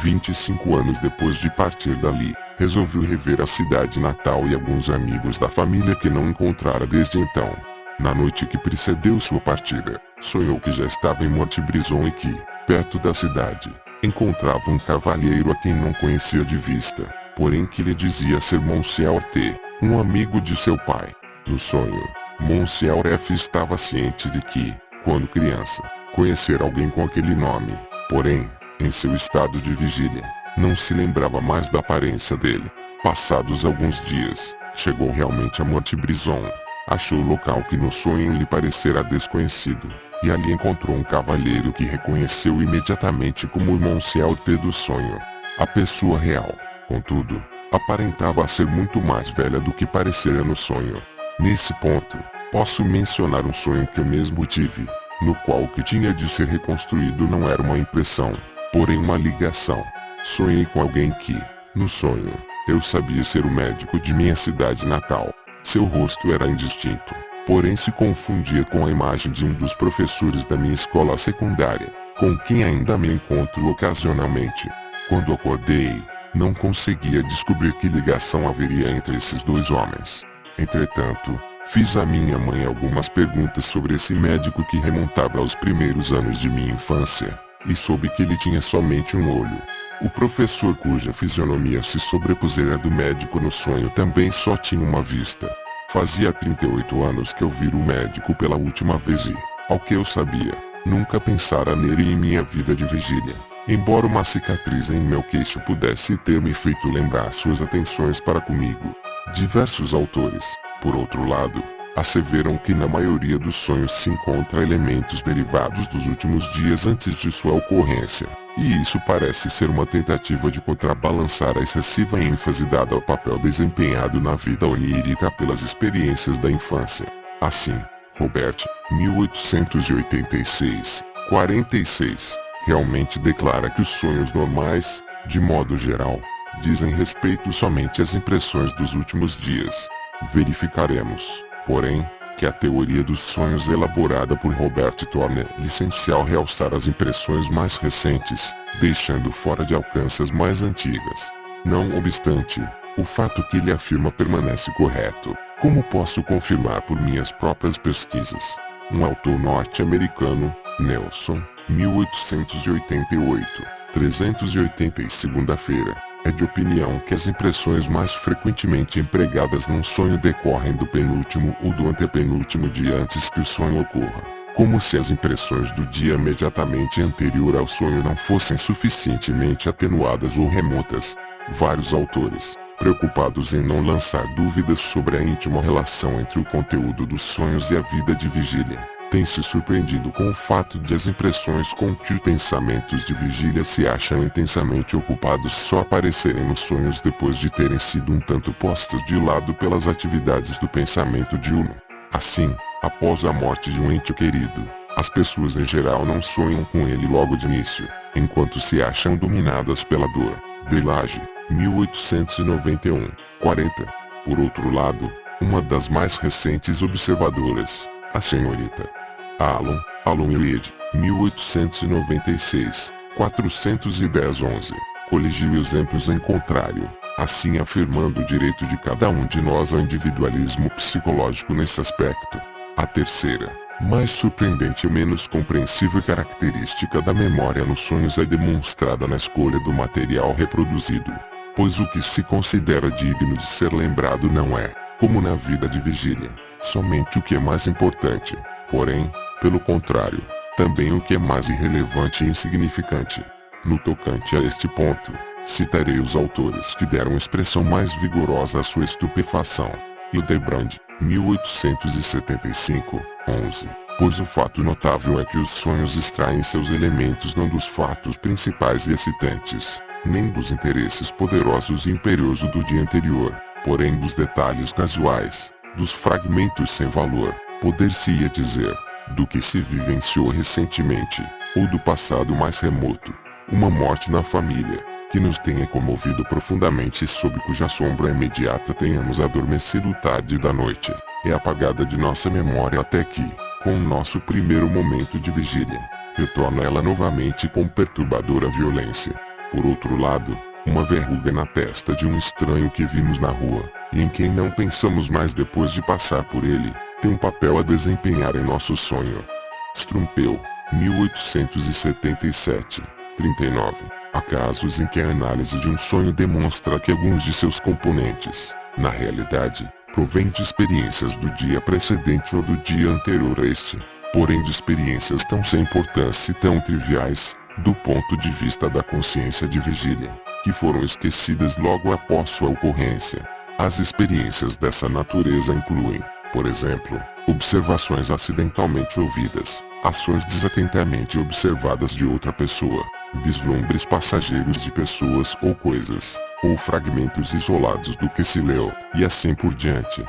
25 anos depois de partir dali, resolveu rever a cidade natal e alguns amigos da família que não encontrara desde então. Na noite que precedeu sua partida, sonhou que já estava em Monte Brison e que, perto da cidade, encontrava um cavalheiro a quem não conhecia de vista, porém que lhe dizia ser Monsieur T., um amigo de seu pai. No sonho, Monsieur F. estava ciente de que, quando criança, conhecera alguém com aquele nome, porém, em seu estado de vigília, não se lembrava mais da aparência dele. Passados alguns dias, chegou realmente a Monte Brison. Achou o local que no sonho lhe parecera desconhecido, e ali encontrou um cavalheiro que reconheceu imediatamente como o Monsieur T. do sonho. A pessoa real, contudo, aparentava ser muito mais velha do que parecera no sonho. Nesse ponto, posso mencionar um sonho que eu mesmo tive, no qual o que tinha de ser reconstruído não era uma impressão, porém uma ligação. Sonhei com alguém que, no sonho, eu sabia ser o médico de minha cidade natal. Seu rosto era indistinto, porém se confundia com a imagem de um dos professores da minha escola secundária, com quem ainda me encontro ocasionalmente. Quando acordei, não conseguia descobrir que ligação haveria entre esses dois homens. Entretanto, fiz à minha mãe algumas perguntas sobre esse médico que remontava aos primeiros anos de minha infância, e soube que ele tinha somente um olho. O professor cuja fisionomia se sobrepusera à do médico no sonho também só tinha uma vista. Fazia 38 anos que eu vira o médico pela última vez e, ao que eu sabia, nunca pensara nele em minha vida de vigília, embora uma cicatriz em meu queixo pudesse ter me feito lembrar suas atenções para comigo. Diversos autores, por outro lado, asseveram que na maioria dos sonhos se encontra elementos derivados dos últimos dias antes de sua ocorrência, e isso parece ser uma tentativa de contrabalançar a excessiva ênfase dada ao papel desempenhado na vida onírica pelas experiências da infância. Assim, Robert, 1886, 46, realmente declara que os sonhos normais, de modo geral, dizem respeito somente às impressões dos últimos dias. Verificaremos, porém, que a teoria dos sonhos elaborada por Robert torna essencial realçar as impressões mais recentes, deixando fora de alcance as mais antigas. Não obstante, o fato que ele afirma permanece correto, como posso confirmar por minhas próprias pesquisas. Um autor norte-americano, Nelson, 1888, 380 segunda-feira, é de opinião que as impressões mais frequentemente empregadas num sonho decorrem do penúltimo ou do antepenúltimo dia antes que o sonho ocorra, como se as impressões do dia imediatamente anterior ao sonho não fossem suficientemente atenuadas ou remotas. Vários autores, preocupados em não lançar dúvidas sobre a íntima relação entre o conteúdo dos sonhos e a vida de vigília, têm se surpreendido com o fato de as impressões com que os pensamentos de vigília se acham intensamente ocupados só aparecerem nos sonhos depois de terem sido um tanto postos de lado pelas atividades do pensamento diurno. Assim, após a morte de um ente querido, as pessoas em geral não sonham com ele logo de início, enquanto se acham dominadas pela dor. Delage, 1891, 40. Por outro lado, uma das mais recentes observadoras, a senhorita Alon Reed, 1896, 410-11, coligiu exemplos em contrário, assim afirmando o direito de cada um de nós ao individualismo psicológico nesse aspecto. A terceira, mais surpreendente e menos compreensível característica da memória nos sonhos é demonstrada na escolha do material reproduzido, pois o que se considera digno de ser lembrado não é, como na vida de vigília, somente o que é mais importante, porém, pelo contrário, também o que é mais irrelevante e insignificante. No tocante a este ponto, citarei os autores que deram expressão mais vigorosa à sua estupefação. Hildebrand, 1875, 11. Pois o fato notável é que os sonhos extraem seus elementos não dos fatos principais e excitantes, nem dos interesses poderosos e imperiosos do dia anterior, porém dos detalhes casuais, dos fragmentos sem valor, poder-se-ia dizer, do que se vivenciou recentemente, ou do passado mais remoto. Uma morte na família, que nos tenha comovido profundamente e sob cuja sombra imediata tenhamos adormecido tarde da noite, é apagada de nossa memória até que, com o nosso primeiro momento de vigília, retorna ela novamente com perturbadora violência. Por outro lado, uma verruga na testa de um estranho que vimos na rua, e em quem não pensamos mais depois de passar por ele, tem um papel a desempenhar em nosso sonho. Strumpel, 1877, 39. Há casos em que a análise de um sonho demonstra que alguns de seus componentes, na realidade, provêm de experiências do dia precedente ou do dia anterior a este, porém de experiências tão sem importância e tão triviais, do ponto de vista da consciência de vigília, que foram esquecidas logo após sua ocorrência. As experiências dessa natureza incluem, por exemplo, observações acidentalmente ouvidas, ações desatentamente observadas de outra pessoa, vislumbres passageiros de pessoas ou coisas, ou fragmentos isolados do que se leu, e assim por diante.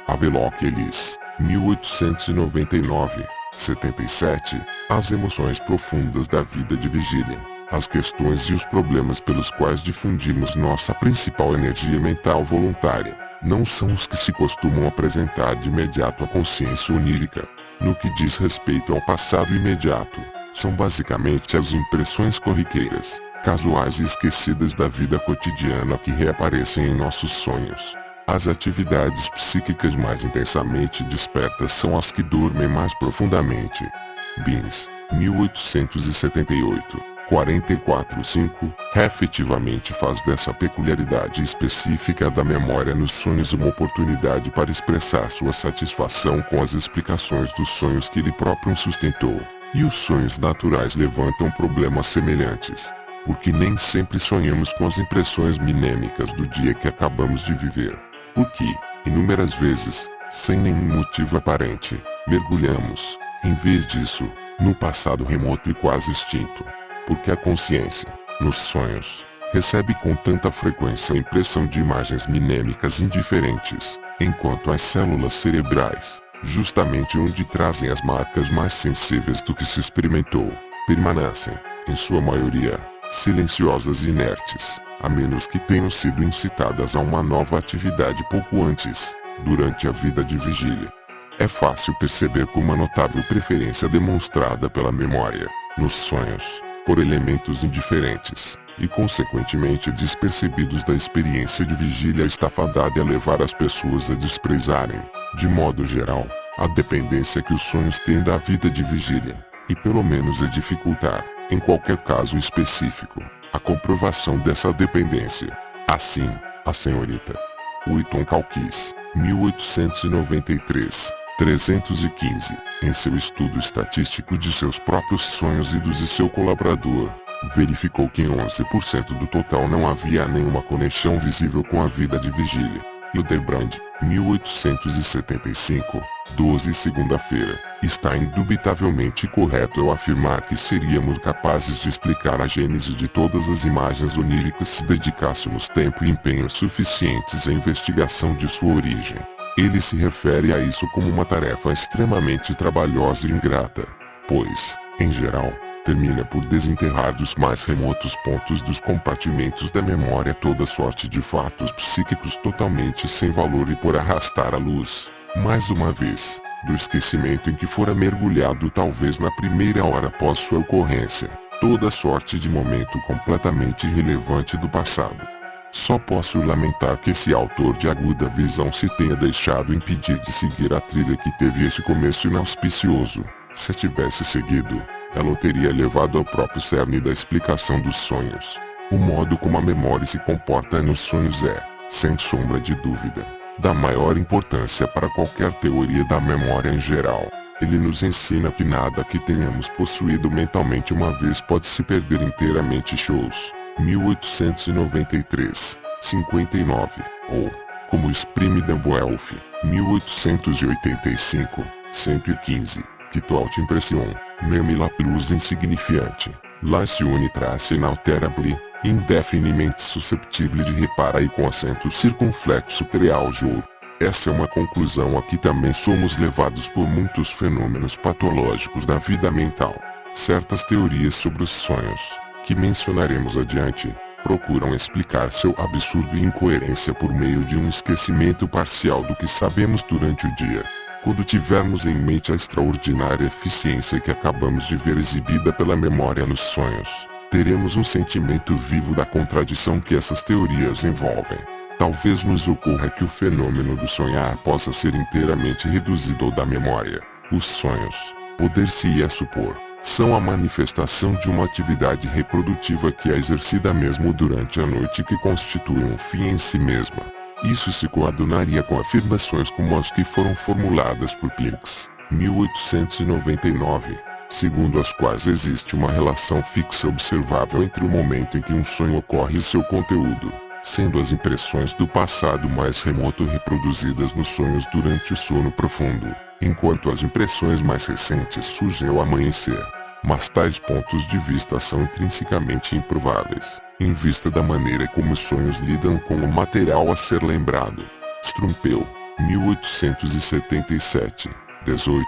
Havelock Ellis, 1899, 77. As emoções profundas da vida de vigília, as questões e os problemas pelos quais difundimos nossa principal energia mental voluntária, não são os que se costumam apresentar de imediato à consciência onírica. No que diz respeito ao passado imediato, são basicamente as impressões corriqueiras, casuais e esquecidas da vida cotidiana que reaparecem em nossos sonhos. As atividades psíquicas mais intensamente despertas são as que dormem mais profundamente. Beans, 1878, 44-5, efetivamente faz dessa peculiaridade específica da memória nos sonhos uma oportunidade para expressar sua satisfação com as explicações dos sonhos que ele próprio sustentou. E os sonhos naturais levantam problemas semelhantes, porque nem sempre sonhamos com as impressões minêmicas do dia que acabamos de viver. Porque, inúmeras vezes, sem nenhum motivo aparente, mergulhamos, em vez disso, no passado remoto e quase extinto. Porque a consciência, nos sonhos, recebe com tanta frequência a impressão de imagens minêmicas indiferentes, enquanto as células cerebrais, justamente onde trazem as marcas mais sensíveis do que se experimentou, permanecem, em sua maioria, silenciosas e inertes, a menos que tenham sido incitadas a uma nova atividade pouco antes, durante a vida de vigília. É fácil perceber como a notável preferência demonstrada pela memória, nos sonhos, por elementos indiferentes, e consequentemente despercebidos da experiência de vigília está fadada a levar as pessoas a desprezarem, de modo geral, a dependência que os sonhos têm da vida de vigília, e pelo menos a dificultar, em qualquer caso específico, a comprovação dessa dependência. Assim, a senhorita Wheaton Calkis, 1893, 315, em seu estudo estatístico de seus próprios sonhos e dos de seu colaborador, verificou que em 11% do total não havia nenhuma conexão visível com a vida de vigília. Hildebrand, 1875, 12 segunda-feira, está indubitavelmente correto ao afirmar que seríamos capazes de explicar a gênese de todas as imagens oníricas se dedicássemos tempo e empenho suficientes à investigação de sua origem. Ele se refere a isso como uma tarefa extremamente trabalhosa e ingrata, pois, em geral, termina por desenterrar dos mais remotos pontos dos compartimentos da memória toda sorte de fatos psíquicos totalmente sem valor e por arrastar à luz, mais uma vez, do esquecimento em que fora mergulhado talvez na primeira hora após sua ocorrência, toda sorte de momento completamente irrelevante do passado. Só posso lamentar que esse autor de aguda visão se tenha deixado impedir de seguir a trilha que teve esse começo inauspicioso. Se tivesse seguido, ela o teria levado ao próprio cerne da explicação dos sonhos. O modo como a memória se comporta nos sonhos é, sem sombra de dúvida, da maior importância para qualquer teoria da memória em geral. Ele nos ensina que nada que tenhamos possuído mentalmente uma vez pode se perder inteiramente. Shows, 1893, 59, ou, como exprime Damboelf, 1885, 115, que toute impression, même la plus insignifiante, la si une trace inalterable, indefinidamente susceptível de reparar e com acento circunflexo triálgico. Essa é uma conclusão a que também somos levados por muitos fenômenos patológicos da vida mental. Certas teorias sobre os sonhos, que mencionaremos adiante, procuram explicar seu absurdo e incoerência por meio de um esquecimento parcial do que sabemos durante o dia. Quando tivermos em mente a extraordinária eficiência que acabamos de ver exibida pela memória nos sonhos, teremos um sentimento vivo da contradição que essas teorias envolvem. Talvez nos ocorra que o fenômeno do sonhar possa ser inteiramente reduzido ao da memória. Os sonhos, poder-se-ia supor, são a manifestação de uma atividade reprodutiva que é exercida mesmo durante a noite e que constitui um fim em si mesma. Isso se coadunaria com afirmações como as que foram formuladas por Pierce, 1899, segundo as quais existe uma relação fixa observável entre o momento em que um sonho ocorre e seu conteúdo, sendo as impressões do passado mais remoto reproduzidas nos sonhos durante o sono profundo, enquanto as impressões mais recentes surgem ao amanhecer. Mas tais pontos de vista são intrinsecamente improváveis, em vista da maneira como os sonhos lidam com o material a ser lembrado. Strumpel, 1877, 18,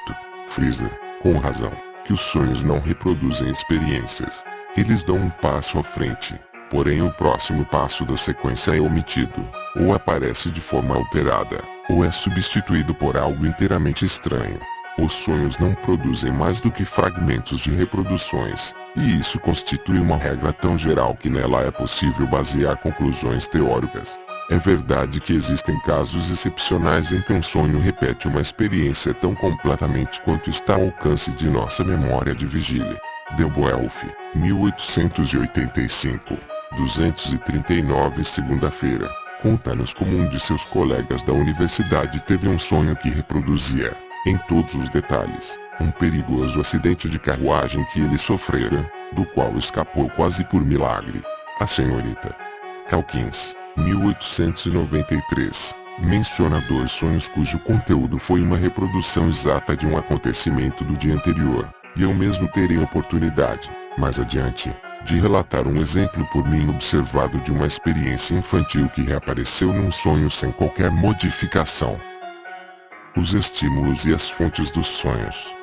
frisa, com razão, que os sonhos não reproduzem experiências. Eles dão um passo à frente, porém o próximo passo da sequência é omitido, ou aparece de forma alterada, ou é substituído por algo inteiramente estranho. Os sonhos não produzem mais do que fragmentos de reproduções, e isso constitui uma regra tão geral que nela é possível basear conclusões teóricas. É verdade que existem casos excepcionais em que um sonho repete uma experiência tão completamente quanto está ao alcance de nossa memória de vigília. De Boelf, 1885, 239 segunda-feira, conta-nos como um de seus colegas da universidade teve um sonho que reproduzia, em todos os detalhes, um perigoso acidente de carruagem que ele sofrera, do qual escapou quase por milagre. A senhorita Calkins, 1893, menciona 2 sonhos cujo conteúdo foi uma reprodução exata de um acontecimento do dia anterior, e eu mesmo terei oportunidade, mais adiante, de relatar um exemplo por mim observado de uma experiência infantil que reapareceu num sonho sem qualquer modificação. Os estímulos e as fontes dos sonhos.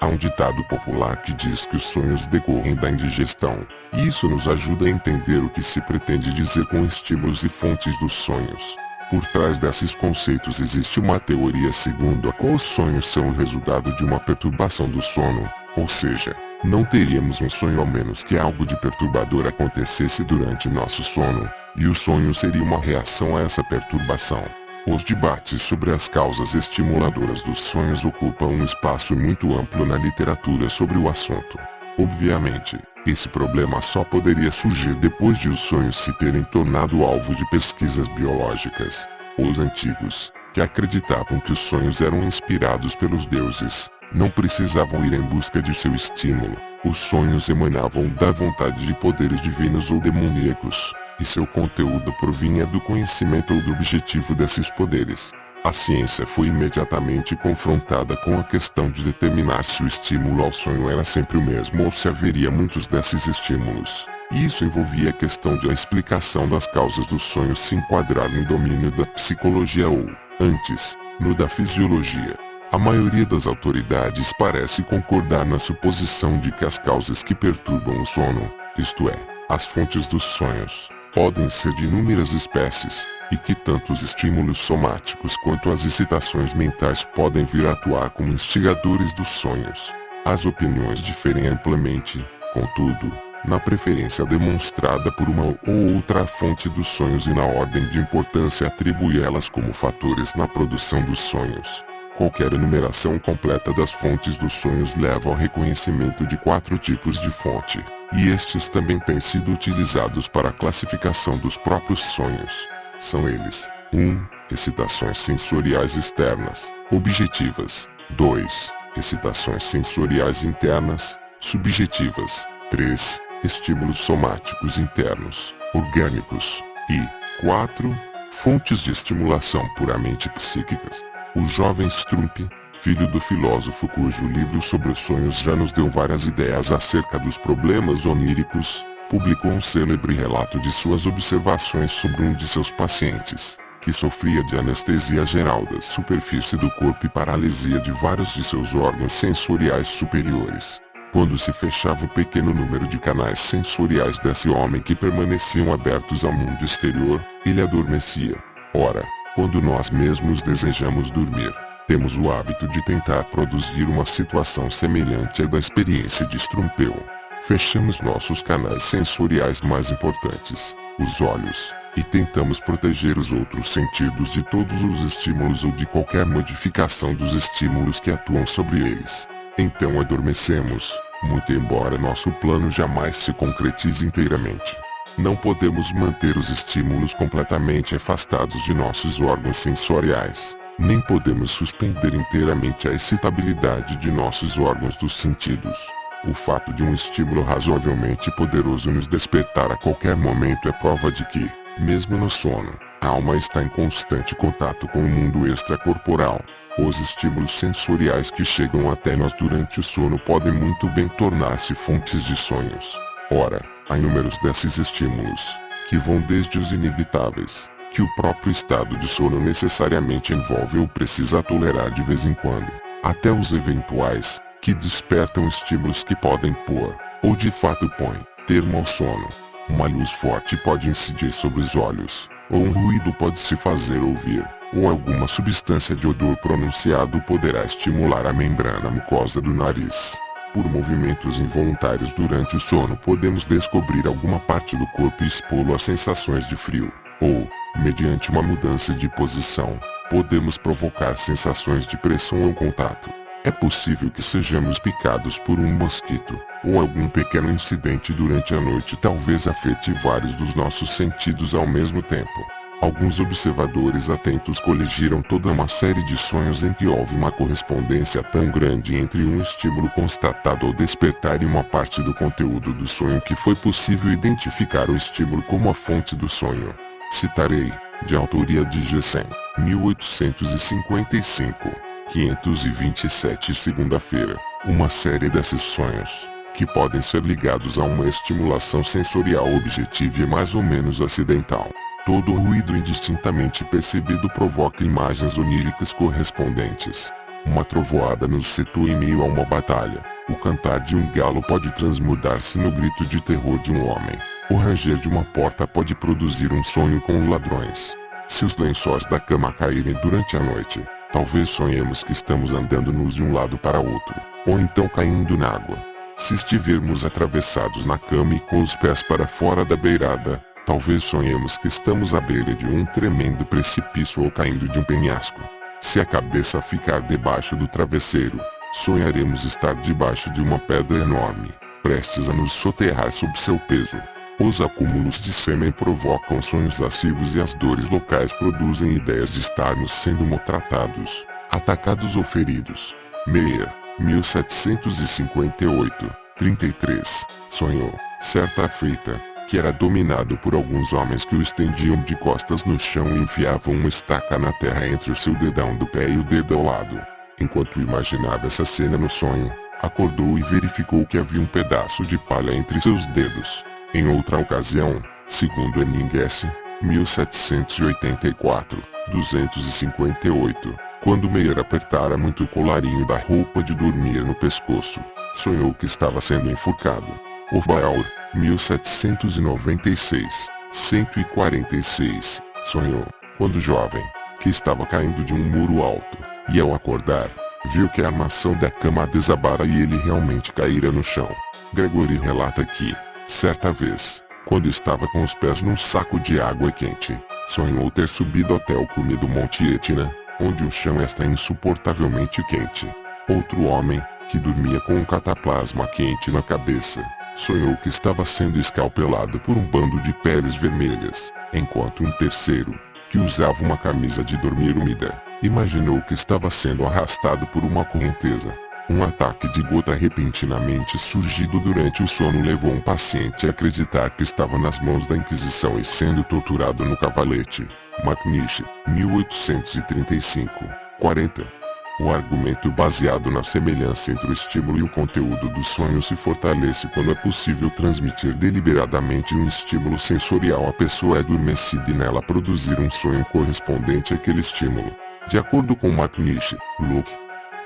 Há um ditado popular que diz que os sonhos decorrem da indigestão, e isso nos ajuda a entender o que se pretende dizer com estímulos e fontes dos sonhos. Por trás desses conceitos existe uma teoria segundo a qual os sonhos são o resultado de uma perturbação do sono, ou seja, não teríamos um sonho ao menos que algo de perturbador acontecesse durante nosso sono, e o sonho seria uma reação a essa perturbação. Os debates sobre as causas estimuladoras dos sonhos ocupam um espaço muito amplo na literatura sobre o assunto. Obviamente, esse problema só poderia surgir depois de os sonhos se terem tornado alvo de pesquisas biológicas. Os antigos, que acreditavam que os sonhos eram inspirados pelos deuses, não precisavam ir em busca de seu estímulo. Os sonhos emanavam da vontade de poderes divinos ou demoníacos, e seu conteúdo provinha do conhecimento ou do objetivo desses poderes. A ciência foi imediatamente confrontada com a questão de determinar se o estímulo ao sonho era sempre o mesmo ou se haveria muitos desses estímulos. E isso envolvia a questão de a explicação das causas dos sonhos se enquadrar no domínio da psicologia ou, antes, no da fisiologia. A maioria das autoridades parece concordar na suposição de que as causas que perturbam o sono, isto é, as fontes dos sonhos, podem ser de inúmeras espécies, e que tanto os estímulos somáticos quanto as excitações mentais podem vir a atuar como instigadores dos sonhos. As opiniões diferem amplamente, contudo, na preferência demonstrada por uma ou outra fonte dos sonhos e na ordem de importância atribui elas como fatores na produção dos sonhos. Qualquer enumeração completa das fontes dos sonhos leva ao reconhecimento de 4 tipos de fonte, e estes também têm sido utilizados para a classificação dos próprios sonhos. São eles: 1. Excitações sensoriais externas, objetivas. 2. Excitações sensoriais internas, subjetivas. 3. Estímulos somáticos internos, orgânicos. E 4. Fontes de estimulação puramente psíquicas. O jovem Strump, filho do filósofo cujo livro sobre os sonhos já nos deu várias ideias acerca dos problemas oníricos, publicou um célebre relato de suas observações sobre um de seus pacientes, que sofria de anestesia geral da superfície do corpo e paralisia de vários de seus órgãos sensoriais superiores. Quando se fechava o pequeno número de canais sensoriais desse homem que permaneciam abertos ao mundo exterior, ele adormecia. Ora, quando nós mesmos desejamos dormir, temos o hábito de tentar produzir uma situação semelhante à da experiência de Strumpel. Fechamos nossos canais sensoriais mais importantes, os olhos, e tentamos proteger os outros sentidos de todos os estímulos ou de qualquer modificação dos estímulos que atuam sobre eles. Então adormecemos, muito embora nosso plano jamais se concretize inteiramente. Não podemos manter os estímulos completamente afastados de nossos órgãos sensoriais, nem podemos suspender inteiramente a excitabilidade de nossos órgãos dos sentidos. O fato de um estímulo razoavelmente poderoso nos despertar a qualquer momento é prova de que, mesmo no sono, a alma está em constante contato com o mundo extracorporal. Os estímulos sensoriais que chegam até nós durante o sono podem muito bem tornar-se fontes de sonhos. Ora, há inúmeros desses estímulos, que vão desde os inevitáveis, que o próprio estado de sono necessariamente envolve ou precisa tolerar de vez em quando, até os eventuais, que despertam estímulos que podem pôr, ou de fato põem, termo ao sono. Uma luz forte pode incidir sobre os olhos, ou um ruído pode se fazer ouvir, ou alguma substância de odor pronunciado poderá estimular a membrana mucosa do nariz. Por movimentos involuntários durante o sono podemos descobrir alguma parte do corpo e expô-lo a sensações de frio, ou, mediante uma mudança de posição, podemos provocar sensações de pressão ou contato. É possível que sejamos picados por um mosquito, ou algum pequeno incidente durante a noite talvez afete vários dos nossos sentidos ao mesmo tempo. Alguns observadores atentos coligiram toda uma série de sonhos em que houve uma correspondência tão grande entre um estímulo constatado ao despertar e uma parte do conteúdo do sonho que foi possível identificar o estímulo como a fonte do sonho. Citarei, de autoria de Gessen, 1855, 527 segunda-feira, uma série desses sonhos, que podem ser ligados a uma estimulação sensorial objetiva e mais ou menos acidental. Todo ruído indistintamente percebido provoca imagens oníricas correspondentes. Uma trovoada nos situa em meio a uma batalha. O cantar de um galo pode transmudar-se no grito de terror de um homem. O ranger de uma porta pode produzir um sonho com ladrões. Se os lençóis da cama caírem durante a noite, talvez sonhemos que estamos andando nus de um lado para outro, ou então caindo na água. Se estivermos atravessados na cama e com os pés para fora da beirada, talvez sonhemos que estamos à beira de um tremendo precipício ou caindo de um penhasco. Se a cabeça ficar debaixo do travesseiro, sonharemos estar debaixo de uma pedra enorme, prestes a nos soterrar sob seu peso. Os acúmulos de sêmen provocam sonhos lascivos e as dores locais produzem ideias de estarmos sendo maltratados, atacados ou feridos. Meyer, 1758, 33, sonhou, certa feita, que era dominado por alguns homens que o estendiam de costas no chão e enfiavam uma estaca na terra entre o seu dedão do pé e o dedo ao lado. Enquanto imaginava essa cena no sonho, acordou e verificou que havia um pedaço de palha entre seus dedos. Em outra ocasião, segundo Hemingway, 1784, 258, quando Meyer apertara muito o colarinho da roupa de dormir no pescoço, sonhou que estava sendo enforcado. Hofbauer, 1796, 146, sonhou, quando jovem, que estava caindo de um muro alto, e ao acordar, viu que a armação da cama desabara e ele realmente caíra no chão. Gregory relata que, certa vez, quando estava com os pés num saco de água quente, sonhou ter subido até o cume do Monte Etna, onde o chão está insuportavelmente quente. Outro homem, que dormia com um cataplasma quente na cabeça, sonhou que estava sendo escalpelado por um bando de peles vermelhas, enquanto um terceiro, que usava uma camisa de dormir úmida, imaginou que estava sendo arrastado por uma correnteza. Um ataque de gota repentinamente surgido durante o sono levou um paciente a acreditar que estava nas mãos da Inquisição e sendo torturado no cavalete. McNish, 1835, 40. O argumento baseado na semelhança entre o estímulo e o conteúdo do sonho se fortalece quando é possível transmitir deliberadamente um estímulo sensorial à pessoa adormecida e nela produzir um sonho correspondente àquele estímulo. De acordo com McNish, Luke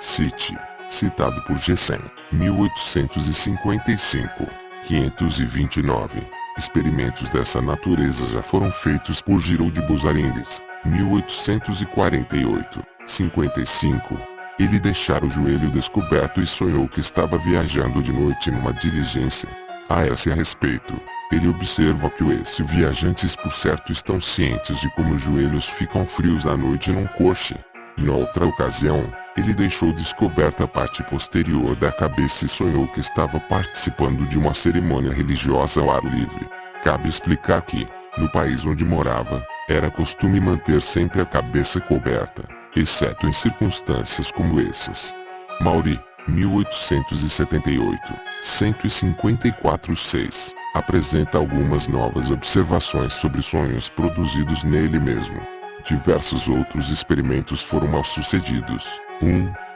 City, citado por Gessen, 1855, 529. Experimentos dessa natureza já foram feitos por Giroud Buzaringues, 1848, 55. Ele deixara o joelho descoberto e sonhou que estava viajando de noite numa diligência. A esse respeito, ele observa que esses viajantes por certo estão cientes de como os joelhos ficam frios à noite num coche. Noutra ocasião, ele deixou descoberta a parte posterior da cabeça e sonhou que estava participando de uma cerimônia religiosa ao ar livre. Cabe explicar que, no país onde morava, era costume manter sempre a cabeça coberta, exceto em circunstâncias como essas. Maury, 1878, 154-6, apresenta algumas novas observações sobre sonhos produzidos nele mesmo. Diversos outros experimentos foram mal sucedidos.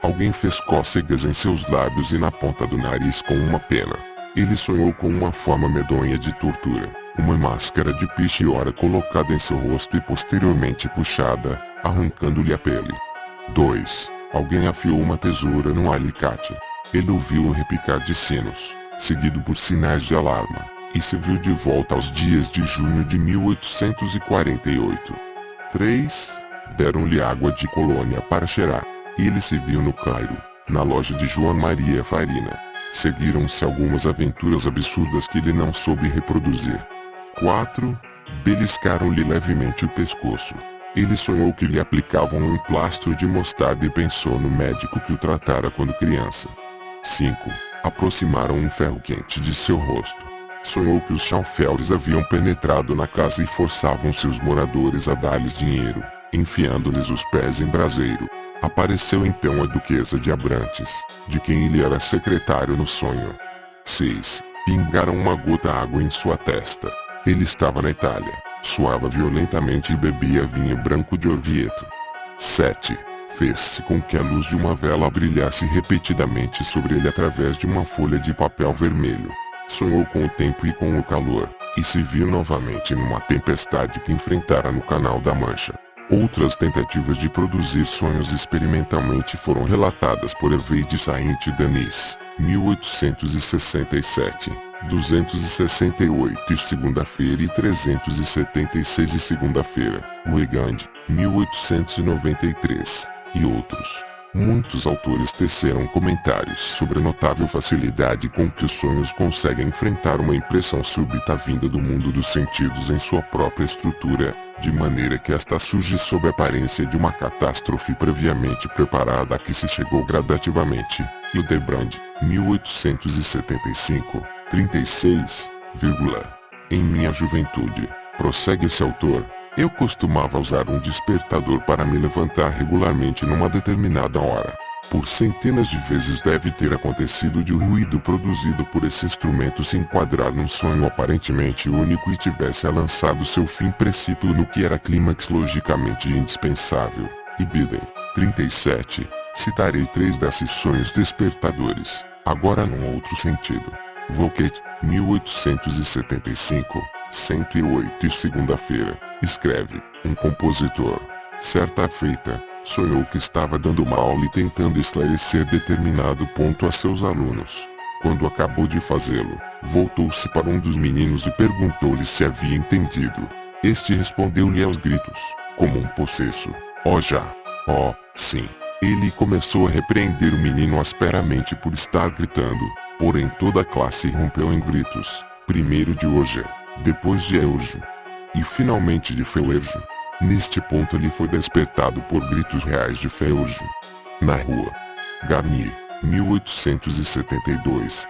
Alguém fez cócegas em seus lábios e na ponta do nariz com uma pena. Ele sonhou com uma forma medonha de tortura, uma máscara de pichiora colocada em seu rosto e posteriormente puxada, arrancando-lhe a pele. 2. Alguém afiou uma tesoura num alicate. Ele ouviu o repicar de sinos, seguido por sinais de alarma, e se viu de volta aos dias de junho de 1848. 3. Deram-lhe água de colônia para cheirar. Ele se viu no Cairo, na loja de João Maria Farina. Seguiram-se algumas aventuras absurdas que ele não soube reproduzir. 4. Beliscaram-lhe levemente o pescoço. Ele sonhou que lhe aplicavam um plastro de mostarda e pensou no médico que o tratara quando criança. 5. Aproximaram um ferro quente de seu rosto. Sonhou que os chanfelles haviam penetrado na casa e forçavam seus moradores a dar-lhes dinheiro, enfiando-lhes os pés em braseiro. Apareceu então a duquesa de Abrantes, de quem ele era secretário no sonho. 6. Pingaram uma gota água em sua testa. Ele estava na Itália, suava violentamente e bebia vinho branco de Orvieto. 7. Fez-se com que a luz de uma vela brilhasse repetidamente sobre ele através de uma folha de papel vermelho. Sonhou com o tempo e com o calor, e se viu novamente numa tempestade que enfrentara no Canal da Mancha. Outras tentativas de produzir sonhos experimentalmente foram relatadas por Hervé de Saint-Denis, 1867, 268 e segunda-feira e 376 e segunda-feira, Weigand, 1893, e outros. Muitos autores teceram comentários sobre a notável facilidade com que os sonhos conseguem enfrentar uma impressão súbita vinda do mundo dos sentidos em sua própria estrutura, de maneira que esta surge sob a aparência de uma catástrofe previamente preparada a que se chegou gradativamente. Hildebrand, 1875, 36, Em minha juventude, prossegue esse autor, eu costumava usar um despertador para me levantar regularmente numa determinada hora. Por centenas de vezes deve ter acontecido de o ruído produzido por esse instrumento se enquadrar num sonho aparentemente único e tivesse lançado seu fim precípio no que era clímax logicamente indispensável. E Biden, 37, citarei 3 desses sonhos despertadores, agora num outro sentido. Voquet, 1875, 108 e segunda-feira, escreve, um compositor, certa feita, sonhou que estava dando uma aula e tentando esclarecer determinado ponto a seus alunos. Quando acabou de fazê-lo, voltou-se para um dos meninos e perguntou-lhe se havia entendido. Este respondeu-lhe aos gritos, como um possesso, sim. Ele começou a repreender o menino asperamente por estar gritando, porém toda a classe rompeu em gritos, primeiro de hoje, depois de Eugênio, e finalmente de Feuerge. Neste ponto ele foi despertado por gritos reais de Feuerge. Na rua. Garnier, 1872,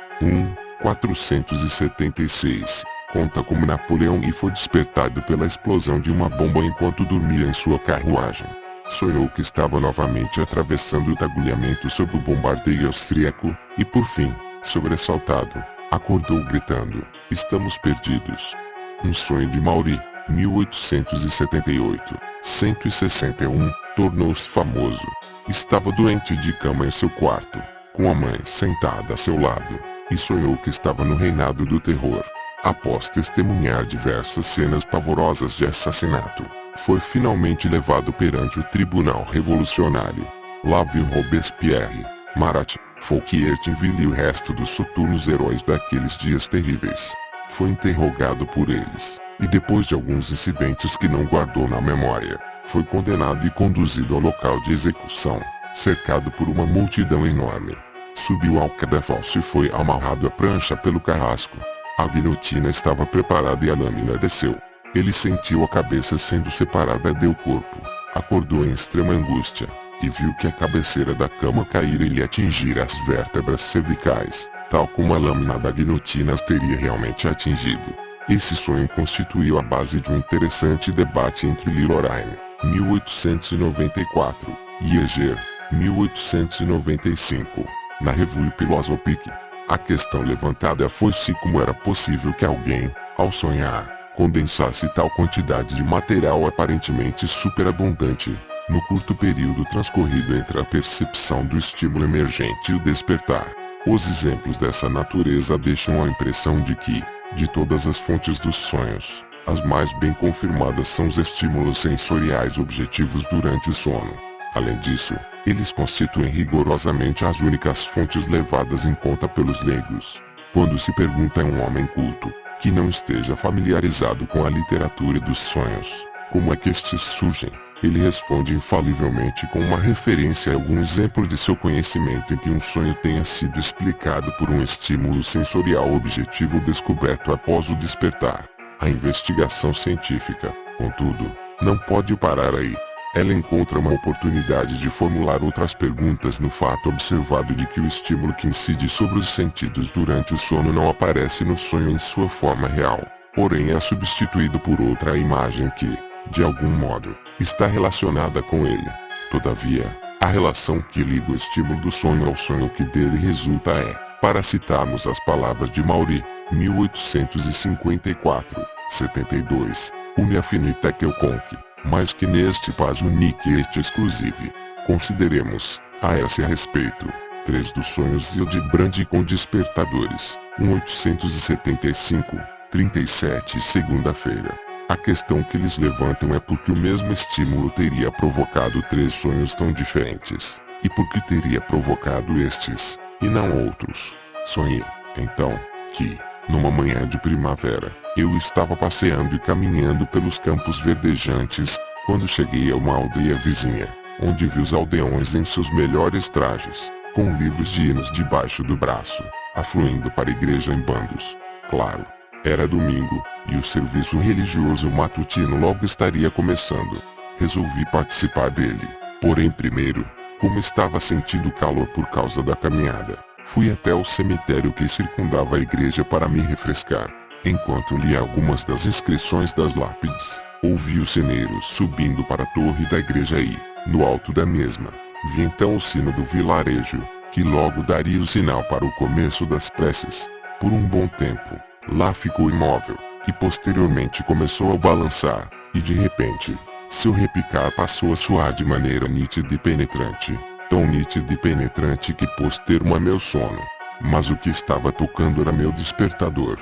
476, conta como Napoleão e foi despertado pela explosão de uma bomba enquanto dormia em sua carruagem. Sonhou que estava novamente atravessando o tagulhamento sob o bombardeio austríaco, e por fim, sobressaltado, acordou gritando, estamos perdidos. Um sonho de Maury, 1878, 161, tornou-se famoso. Estava doente de cama em seu quarto, com a mãe sentada a seu lado, e sonhou que estava no reinado do terror. Após testemunhar diversas cenas pavorosas de assassinato, foi finalmente levado perante o tribunal revolucionário. Lá viu Robespierre, Marat, Fouquier-Tinville e o resto dos soturnos heróis daqueles dias terríveis. Foi interrogado por eles, e depois de alguns incidentes que não guardou na memória, foi condenado e conduzido ao local de execução, cercado por uma multidão enorme. Subiu ao cadafalso e foi amarrado à prancha pelo carrasco. A guilhotina estava preparada e a lâmina desceu. Ele sentiu a cabeça sendo separada do corpo. Acordou em extrema angústia, e viu que a cabeceira da cama caíra e lhe atingir as vértebras cervicais, tal como a lâmina da guilhotina as teria realmente atingido. Esse sonho constituiu a base de um interessante debate entre Lorraine, 1894, e Heger, 1895, na Revue Philosophique. A questão levantada foi se como era possível que alguém, ao sonhar, condensasse tal quantidade de material aparentemente superabundante, no curto período transcorrido entre a percepção do estímulo emergente e o despertar. Os exemplos dessa natureza deixam a impressão de que, de todas as fontes dos sonhos, as mais bem confirmadas são os estímulos sensoriais objetivos durante o sono. Além disso, eles constituem rigorosamente as únicas fontes levadas em conta pelos leigos. Quando se pergunta a um homem culto, que não esteja familiarizado com a literatura dos sonhos, como é que estes surgem, ele responde infalivelmente com uma referência a algum exemplo de seu conhecimento em que um sonho tenha sido explicado por um estímulo sensorial objetivo descoberto após o despertar. A investigação científica, contudo, não pode parar aí. Ela encontra uma oportunidade de formular outras perguntas no fato observado de que o estímulo que incide sobre os sentidos durante o sono não aparece no sonho em sua forma real, porém é substituído por outra imagem que, de algum modo, está relacionada com ele. Todavia, a relação que liga o estímulo do sonho ao sonho que dele resulta é, para citarmos as palavras de Maury, 1854, 72, une affinité quelconque, mais que neste pas unique et exclusive. Consideremos, a esse respeito, 3 dos sonhos Hildebrand com despertadores, 1875, 37 e segunda-feira. A questão que eles levantam é por que o mesmo estímulo teria provocado 3 sonhos tão diferentes, e por que teria provocado estes, e não outros. Sonhei, então, que, numa manhã de primavera, eu estava passeando e caminhando pelos campos verdejantes, quando cheguei a uma aldeia vizinha, onde vi os aldeões em seus melhores trajes, com livros de hinos debaixo do braço, afluindo para a igreja em bandos. Claro, era domingo, e o serviço religioso matutino logo estaria começando. Resolvi participar dele, porém primeiro, como estava sentindo calor por causa da caminhada, fui até o cemitério que circundava a igreja para me refrescar. Enquanto lia algumas das inscrições das lápides, ouvi os sineiros subindo para a torre da igreja e, no alto da mesma, vi então o sino do vilarejo, que logo daria o sinal para o começo das preces. Por um bom tempo, lá ficou imóvel, e posteriormente começou a balançar, e de repente, seu repicar passou a soar de maneira nítida e penetrante, tão nítida e penetrante que pôs termo a meu sono. Mas o que estava tocando era meu despertador.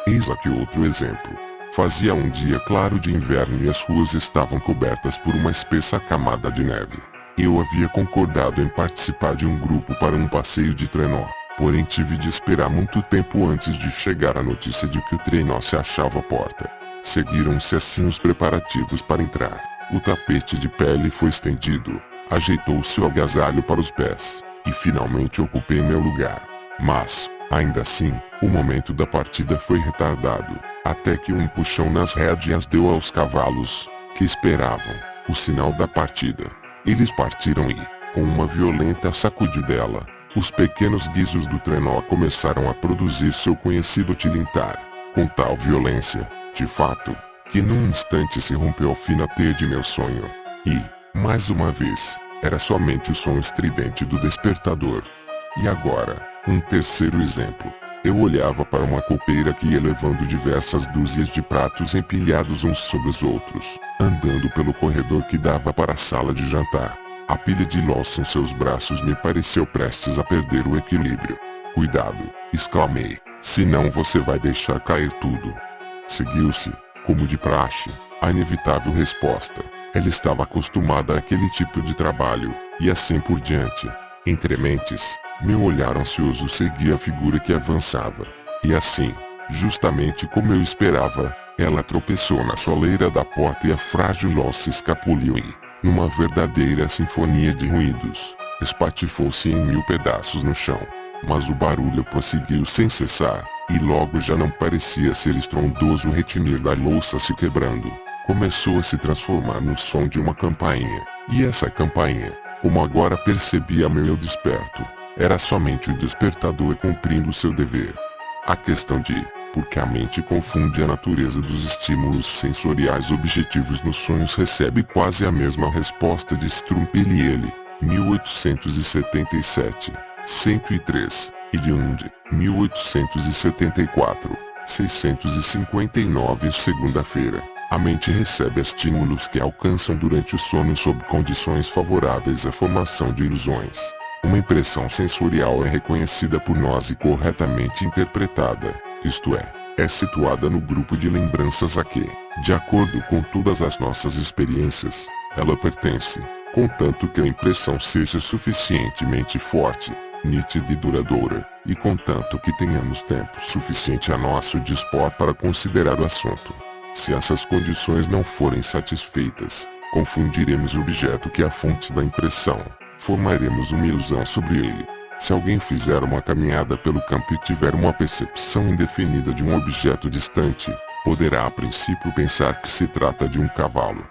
Eis aqui outro exemplo. Fazia um dia claro de inverno e as ruas estavam cobertas por uma espessa camada de neve. Eu havia concordado em participar de um grupo para um passeio de trenó, porém tive de esperar muito tempo antes de chegar a notícia de que o trenó se achava à porta. Seguiram-se assim os preparativos para entrar. O tapete de pele foi estendido, ajeitou-se o agasalho para os pés, e finalmente ocupei meu lugar. Mas, ainda assim, o momento da partida foi retardado, até que um puxão nas rédeas deu aos cavalos, que esperavam, o sinal da partida. Eles partiram e, com uma violenta sacudidela, os pequenos guizos do trenó começaram a produzir seu conhecido tilintar, com tal violência, de fato, que num instante se rompeu a fina teia de meu sonho. E, mais uma vez, era somente o som estridente do despertador. E agora, um terceiro exemplo. Eu olhava para uma copeira que ia levando diversas dúzias de pratos empilhados uns sobre os outros, andando pelo corredor que dava para a sala de jantar. A pilha de LOLs em seus braços me pareceu prestes a perder o equilíbrio. Cuidado, exclamei, senão você vai deixar cair tudo. Seguiu-se, como de praxe, a inevitável resposta. Ela estava acostumada àquele tipo de trabalho, e assim por diante. Entre mentes, meu olhar ansioso seguia a figura que avançava. E assim, justamente como eu esperava, ela tropeçou na soleira da porta e a frágil LOL se escapuliu e, numa verdadeira sinfonia de ruídos, espatifou-se em 1000 pedaços no chão. Mas o barulho prosseguiu sem cessar, e logo já não parecia ser estrondoso o retinir da louça se quebrando. Começou a se transformar no som de uma campainha, e essa campainha, como agora percebi a meu desperto, era somente o despertador cumprindo seu dever. A questão de, porque a mente confunde a natureza dos estímulos sensoriais objetivos nos sonhos recebe quase a mesma resposta de Strumpeliele, 1877, 103, e de Unde, 1874, 659 segunda-feira. A mente recebe estímulos que alcançam durante o sono sob condições favoráveis à formação de ilusões. Uma impressão sensorial é reconhecida por nós e corretamente interpretada, isto é situada no grupo de lembranças a que, de acordo com todas as nossas experiências, ela pertence, contanto que a impressão seja suficientemente forte, nítida e duradoura, e contanto que tenhamos tempo suficiente a nosso dispor para considerar o assunto. Se essas condições não forem satisfeitas, confundiremos o objeto que é a fonte da impressão, formaremos uma ilusão sobre ele. Se alguém fizer uma caminhada pelo campo e tiver uma percepção indefinida de um objeto distante, poderá a princípio pensar que se trata de um cavalo.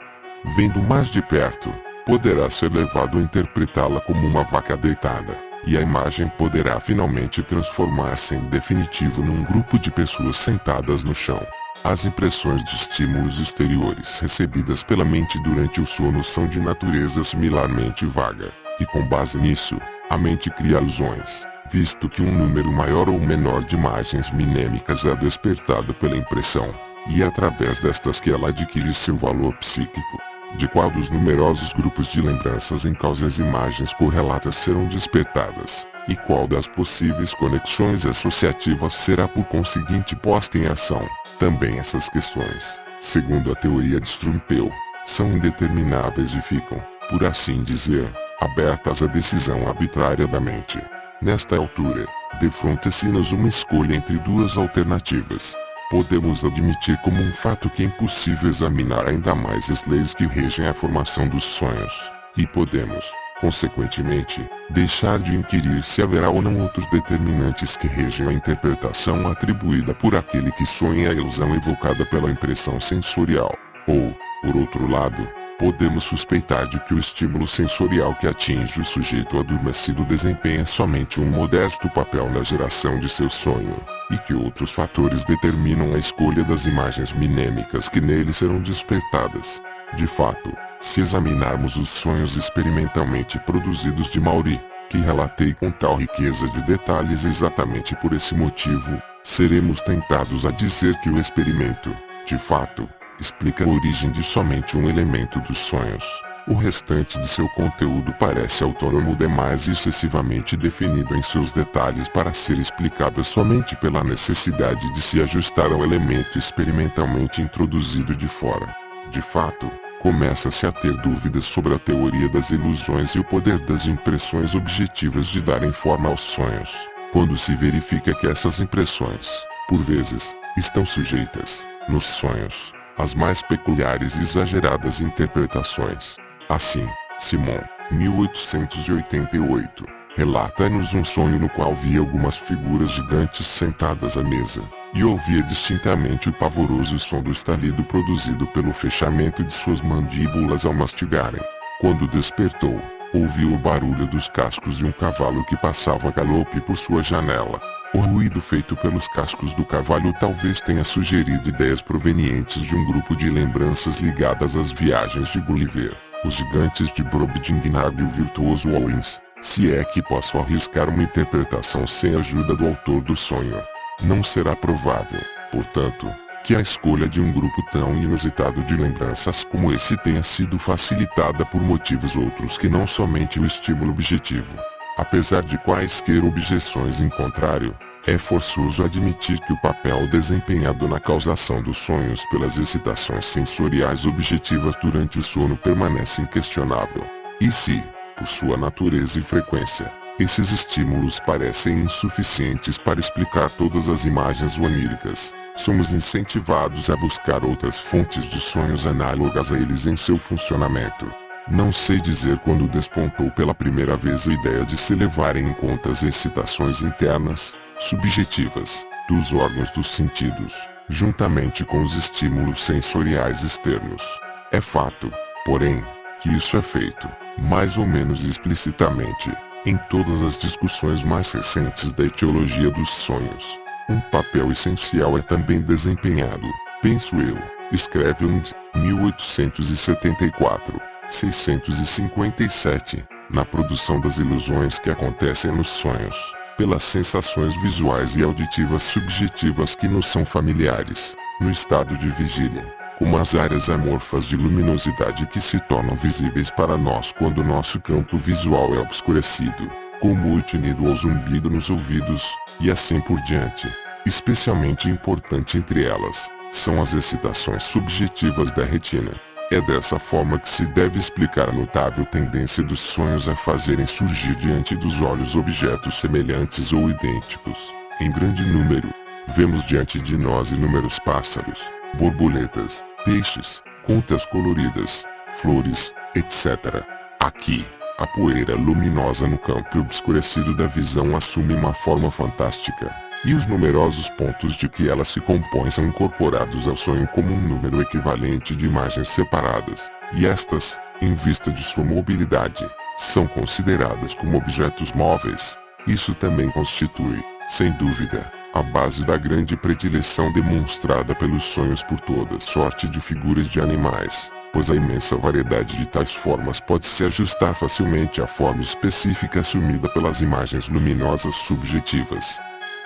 Vendo mais de perto, poderá ser levado a interpretá-la como uma vaca deitada, e a imagem poderá finalmente transformar-se em definitivo num grupo de pessoas sentadas no chão. As impressões de estímulos exteriores recebidas pela mente durante o sono são de natureza similarmente vaga, e com base nisso, a mente cria ilusões, visto que um número maior ou menor de imagens minêmicas é despertado pela impressão, e é através destas que ela adquire seu valor psíquico. De qual dos numerosos grupos de lembranças em causa as imagens correlatas serão despertadas, e qual das possíveis conexões associativas será por conseguinte posta em ação. Também essas questões, segundo a teoria de Strumpel, são indetermináveis e ficam, por assim dizer, abertas à decisão arbitrária da mente. Nesta altura, defronta-se-nos uma escolha entre duas alternativas. Podemos admitir como um fato que é impossível examinar ainda mais as leis que regem a formação dos sonhos, e podemos, consequentemente, deixar de inquirir se haverá ou não outros determinantes que regem a interpretação atribuída por aquele que sonha a ilusão evocada pela impressão sensorial. Ou, por outro lado, podemos suspeitar de que o estímulo sensorial que atinge o sujeito adormecido desempenha somente um modesto papel na geração de seu sonho, e que outros fatores determinam a escolha das imagens minêmicas que nele serão despertadas. De fato, se examinarmos os sonhos experimentalmente produzidos de Maury, que relatei com tal riqueza de detalhes exatamente por esse motivo, seremos tentados a dizer que o experimento, de fato, explica a origem de somente um elemento dos sonhos. O restante de seu conteúdo parece autônomo demais e excessivamente definido em seus detalhes para ser explicado somente pela necessidade de se ajustar ao elemento experimentalmente introduzido de fora. De fato, começa-se a ter dúvidas sobre a teoria das ilusões e o poder das impressões objetivas de darem forma aos sonhos, quando se verifica que essas impressões, por vezes, estão sujeitas, nos sonhos, às mais peculiares e exageradas interpretações. Assim, Simon, 1888, relata-nos um sonho no qual via algumas figuras gigantes sentadas à mesa, e ouvia distintamente o pavoroso som do estalido produzido pelo fechamento de suas mandíbulas ao mastigarem. Quando despertou, ouviu o barulho dos cascos de um cavalo que passava a galope por sua janela. O ruído feito pelos cascos do cavalo talvez tenha sugerido ideias provenientes de um grupo de lembranças ligadas às viagens de Gulliver, os gigantes de Brobdingnag e o virtuoso Owens, se é que posso arriscar uma interpretação sem a ajuda do autor do sonho. Não será provável, portanto, que a escolha de um grupo tão inusitado de lembranças como esse tenha sido facilitada por motivos outros que não somente o estímulo objetivo. Apesar de quaisquer objeções em contrário, é forçoso admitir que o papel desempenhado na causação dos sonhos pelas excitações sensoriais objetivas durante o sono permanece inquestionável. E se, por sua natureza e frequência, esses estímulos parecem insuficientes para explicar todas as imagens oníricas, somos incentivados a buscar outras fontes de sonhos análogas a eles em seu funcionamento. Não sei dizer quando despontou pela primeira vez a ideia de se levarem em conta as excitações internas, subjetivas, dos órgãos dos sentidos, juntamente com os estímulos sensoriais externos. É fato, porém, que isso é feito, mais ou menos explicitamente, em todas as discussões mais recentes da etiologia dos sonhos. Um papel essencial é também desempenhado, penso eu, escreve Lund, 1874, 657, na produção das ilusões que acontecem nos sonhos, pelas sensações visuais e auditivas subjetivas que nos são familiares, no estado de vigília, como as áreas amorfas de luminosidade que se tornam visíveis para nós quando nosso campo visual é obscurecido, como o tinido ou zumbido nos ouvidos, e assim por diante. Especialmente importante entre elas, são as excitações subjetivas da retina. É dessa forma que se deve explicar a notável tendência dos sonhos a fazerem surgir diante dos olhos objetos semelhantes ou idênticos, em grande número. Vemos diante de nós inúmeros pássaros, borboletas, peixes, contas coloridas, flores, etc. Aqui, a poeira luminosa no campo obscurecido da visão assume uma forma fantástica, e os numerosos pontos de que ela se compõe são incorporados ao sonho como um número equivalente de imagens separadas, e estas, em vista de sua mobilidade, são consideradas como objetos móveis. Isso também constitui, sem dúvida, a base da grande predileção demonstrada pelos sonhos por toda sorte de figuras de animais, pois a imensa variedade de tais formas pode se ajustar facilmente à forma específica assumida pelas imagens luminosas subjetivas.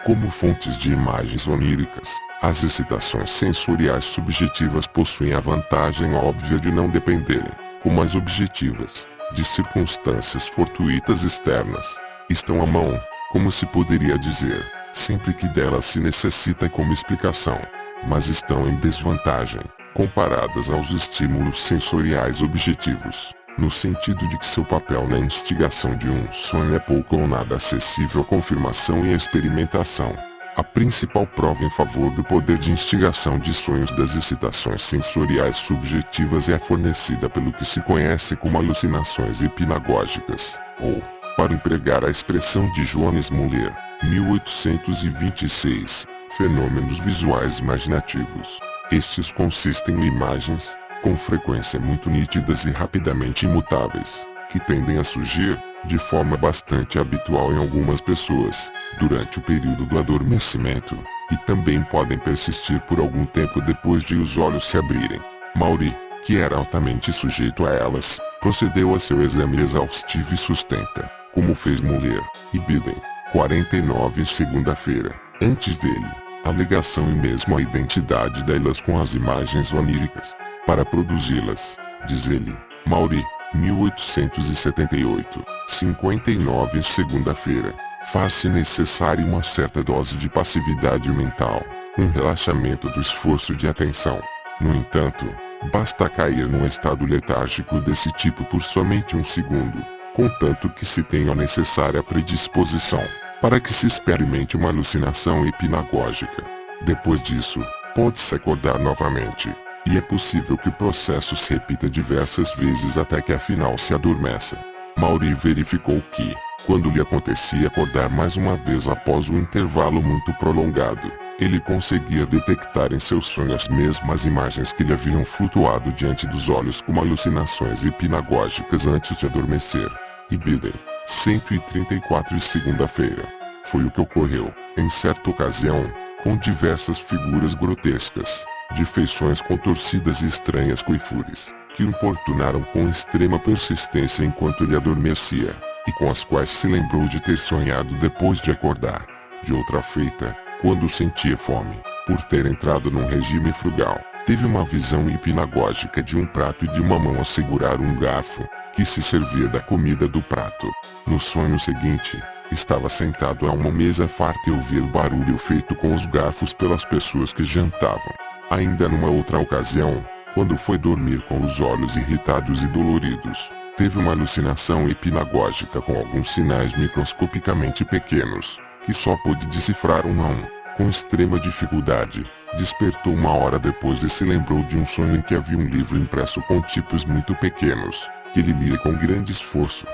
Como fontes de imagens oníricas, as excitações sensoriais subjetivas possuem a vantagem óbvia de não dependerem, como as objetivas, de circunstâncias fortuitas externas. Estão à mão, como se poderia dizer, sempre que delas se necessita como explicação, mas estão em desvantagem, comparadas aos estímulos sensoriais objetivos, no sentido de que seu papel na instigação de um sonho é pouco ou nada acessível à confirmação e à experimentação. A principal prova em favor do poder de instigação de sonhos das excitações sensoriais subjetivas é fornecida pelo que se conhece como alucinações hipnagógicas, ou, para empregar a expressão de Johannes Müller, 1826, fenômenos visuais imaginativos. Estes consistem em imagens, com frequência muito nítidas e rapidamente imutáveis, que tendem a surgir, de forma bastante habitual em algumas pessoas, durante o período do adormecimento, e também podem persistir por algum tempo depois de os olhos se abrirem. Maury, que era altamente sujeito a elas, procedeu a seu exame exaustivo e sustenta, como fez Müller, e Biden, 49 segunda-feira, antes dele, a ligação e mesmo a identidade delas com as imagens oníricas. Para produzi-las, diz ele, Maury, 1878, 59 segunda-feira, faz-se necessária uma certa dose de passividade mental, um relaxamento do esforço de atenção. No entanto, basta cair num estado letárgico desse tipo por somente um segundo, contanto que se tenha a necessária predisposição, para que se experimente uma alucinação hipnagógica. Depois disso, pode-se acordar novamente, e é possível que o processo se repita diversas vezes até que afinal se adormeça. Maury verificou que, quando lhe acontecia acordar mais uma vez após um intervalo muito prolongado, ele conseguia detectar em seus sonhos as mesmas imagens que lhe haviam flutuado diante dos olhos como alucinações hipnagógicas antes de adormecer. E Biden, 134 segunda-feira. Foi o que ocorreu, em certa ocasião, com diversas figuras grotescas, de feições contorcidas e estranhas coifuras, que o importunaram com extrema persistência enquanto ele adormecia, e com as quais se lembrou de ter sonhado depois de acordar. De outra feita, quando sentia fome, por ter entrado num regime frugal, teve uma visão hipnagógica de um prato e de uma mão a segurar um garfo, que se servia da comida do prato. No sonho seguinte, estava sentado a uma mesa farta e ouvia o barulho feito com os garfos pelas pessoas que jantavam. Ainda numa outra ocasião, quando foi dormir com os olhos irritados e doloridos, teve uma alucinação hipnagógica com alguns sinais microscopicamente pequenos, que só pôde decifrar um a um, com extrema dificuldade. Despertou uma hora depois e se lembrou de um sonho em que havia um livro impresso com tipos muito pequenos, que ele lia com grande esforço.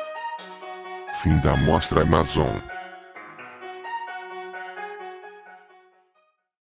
Fim da Mostra Amazon.